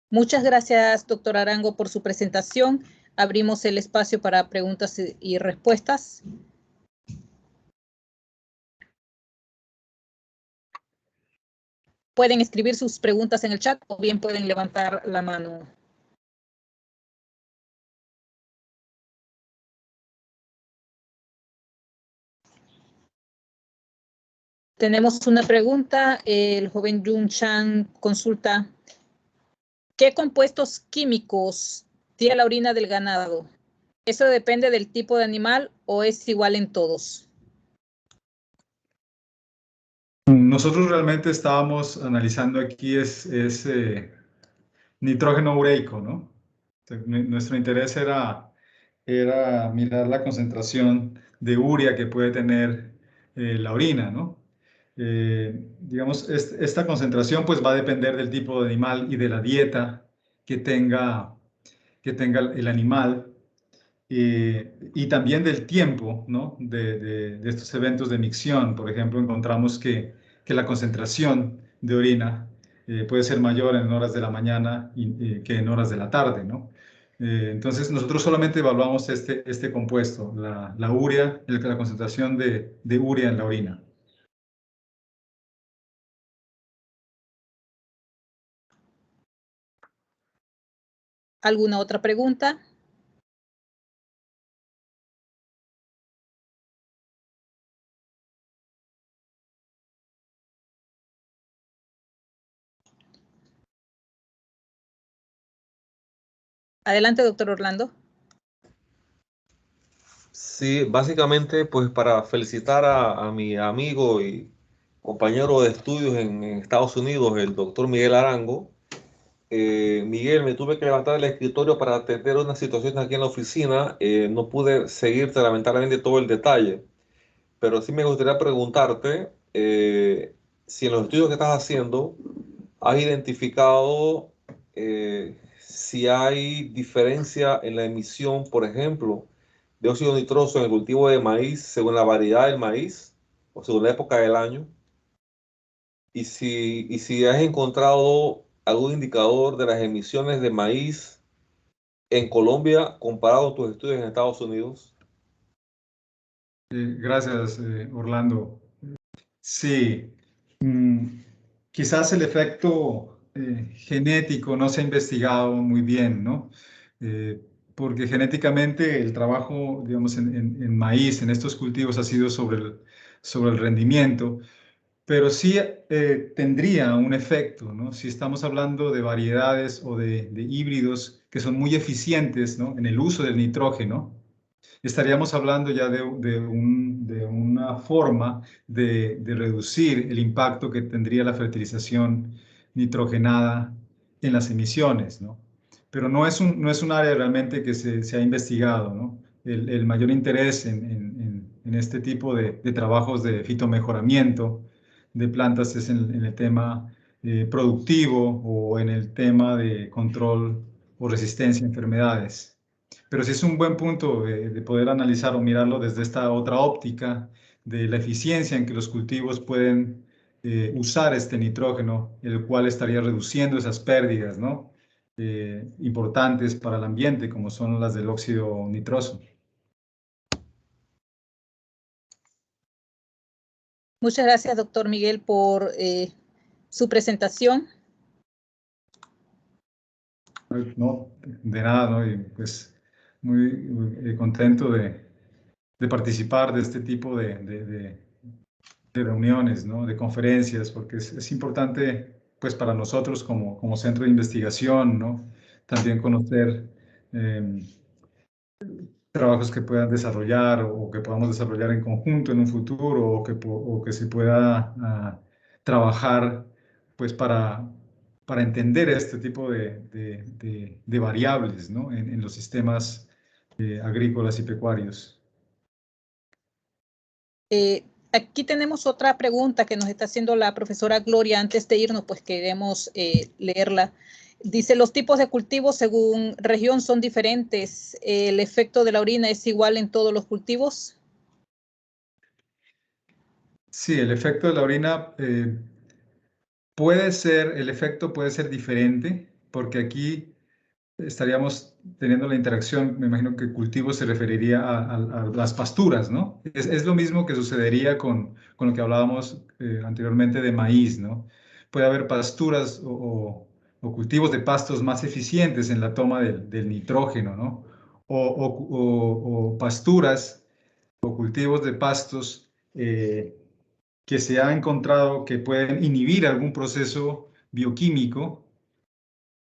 Muchas gracias, doctor Arango, por su presentación. Abrimos el espacio para preguntas y respuestas. Pueden escribir sus preguntas en el chat o bien pueden levantar la mano. Tenemos una pregunta. El joven Jun Chan consulta: ¿qué compuestos químicos tiene la orina del ganado? ¿Eso depende del tipo de animal o es igual en todos? Nosotros realmente estábamos analizando aquí es nitrógeno ureico, ¿no? Nuestro interés era mirar la concentración de urea que puede tener la orina, ¿no? Digamos, esta concentración pues va a depender del tipo de animal y de la dieta que tenga el animal, y también del tiempo, ¿no?, de estos eventos de micción. Por ejemplo, encontramos que la concentración de orina puede ser mayor en horas de la mañana que en horas de la tarde, ¿no? Entonces, nosotros solamente evaluamos este compuesto, la urea, la concentración de urea en la orina. ¿Alguna otra pregunta? Adelante, doctor Orlando. Sí, básicamente, pues para felicitar a mi amigo y compañero de estudios en Estados Unidos, el doctor Miguel Arango. Miguel, me tuve que levantar del escritorio para atender una situación aquí en la oficina. No pude seguirte lamentablemente todo el detalle, pero sí me gustaría preguntarte si en los estudios que estás haciendo has identificado si hay diferencia en la emisión, por ejemplo, de óxido nitroso en el cultivo de maíz según la variedad del maíz o según la época del año, y si has encontrado algún indicador de las emisiones de maíz en Colombia comparado con tus estudios en Estados Unidos. Gracias, Orlando. Sí, quizás el efecto genético no se ha investigado muy bien, ¿no? Porque genéticamente el trabajo, digamos, en maíz, en estos cultivos, ha sido sobre el rendimiento, pero sí tendría un efecto, ¿no? Si estamos hablando de variedades o de híbridos que son muy eficientes, ¿no?, en el uso del nitrógeno, estaríamos hablando ya de una forma de reducir el impacto que tendría la fertilización nitrogenada en las emisiones, ¿no? Pero no es un área realmente que se ha investigado, ¿no? El mayor interés en este tipo de trabajos de fitomejoramiento de plantas es en el tema productivo o en el tema de control o resistencia a enfermedades. Pero sí es un buen punto de poder analizar o mirarlo desde esta otra óptica de la eficiencia en que los cultivos pueden usar este nitrógeno, el cual estaría reduciendo esas pérdidas, ¿no?, importantes para el ambiente, como son las del óxido nitroso. Muchas gracias, doctor Miguel, por su presentación. No, de nada, ¿no? Y pues muy contento de participar de este tipo de reuniones, ¿no?, de conferencias, porque es importante, pues, para nosotros como centro de investigación, ¿no?, también conocer trabajos que puedan desarrollar o que podamos desarrollar en conjunto en un futuro, o que se pueda trabajar, pues, para entender este tipo de variables, ¿no?, en los sistemas agrícolas y pecuarios. Aquí tenemos otra pregunta que nos está haciendo la profesora Gloria. Antes de irnos, pues queremos leerla. Dice, los tipos de cultivos según región son diferentes. ¿El efecto de la orina es igual en todos los cultivos? Sí, el efecto de la orina el efecto puede ser diferente, porque aquí estaríamos teniendo la interacción, me imagino que cultivo se referiría a las pasturas, ¿no? Es lo mismo que sucedería con lo que hablábamos anteriormente de maíz, ¿no? Puede haber pasturas o cultivos de pastos más eficientes en la toma del nitrógeno, ¿no? O pasturas o cultivos de pastos que se ha encontrado que pueden inhibir algún proceso bioquímico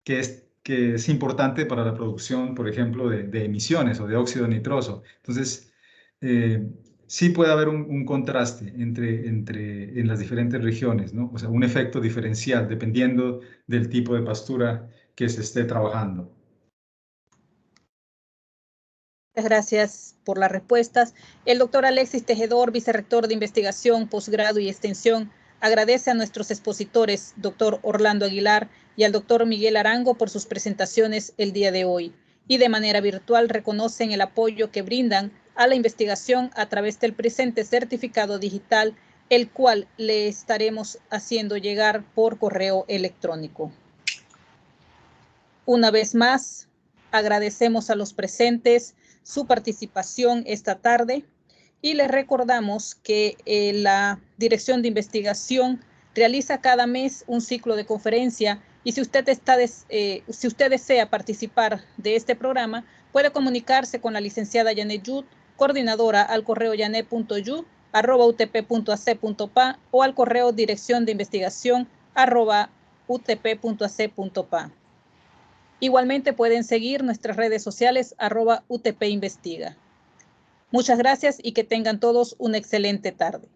que es importante para la producción, por ejemplo, de emisiones o de óxido nitroso. Entonces, sí puede haber un contraste en las diferentes regiones, ¿no? O sea, un efecto diferencial dependiendo del tipo de pastura que se esté trabajando. Muchas gracias por las respuestas. El doctor Alexis Tejedor, vicerrector de Investigación, Posgrado y Extensión, agradece a nuestros expositores, doctor Orlando Aguilar y al doctor Miguel Arango, por sus presentaciones el día de hoy, y de manera virtual reconocen el apoyo que brindan a la investigación a través del presente certificado digital, el cual le estaremos haciendo llegar por correo electrónico. Una vez más, agradecemos a los presentes su participación esta tarde y les recordamos que la Dirección de Investigación realiza cada mes un ciclo de conferencia, y si usted desea participar de este programa, puede comunicarse con la licenciada Yanet Yud, coordinadora, al correo yanet.yud@utp.ac.pa o al correo dirección-de-investigación@utp.ac.pa. Igualmente pueden seguir nuestras redes sociales @UTPinvestiga. Muchas gracias y que tengan todos una excelente tarde.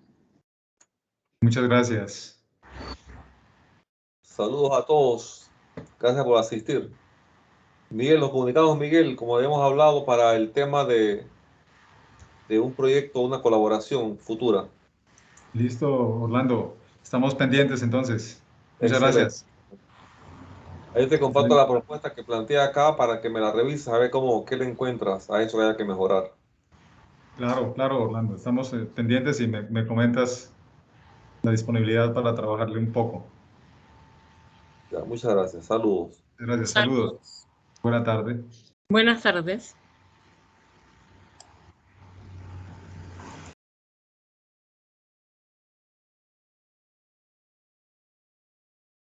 Muchas gracias. Saludos a todos. Gracias por asistir. Miguel, nos comunicamos, Miguel, como habíamos hablado, para el tema de un proyecto, una colaboración futura. Listo, Orlando. Estamos pendientes entonces. Muchas Excelente. gracias. Ahí te comparto la propuesta que planteé acá para que me la revises, a ver qué le encuentras a eso que haya que mejorar. Claro, claro, Orlando. Estamos pendientes y me comentas la disponibilidad para trabajarle un poco. Ya, muchas gracias. Saludos. Gracias, saludos. Buena tarde. Buenas tardes.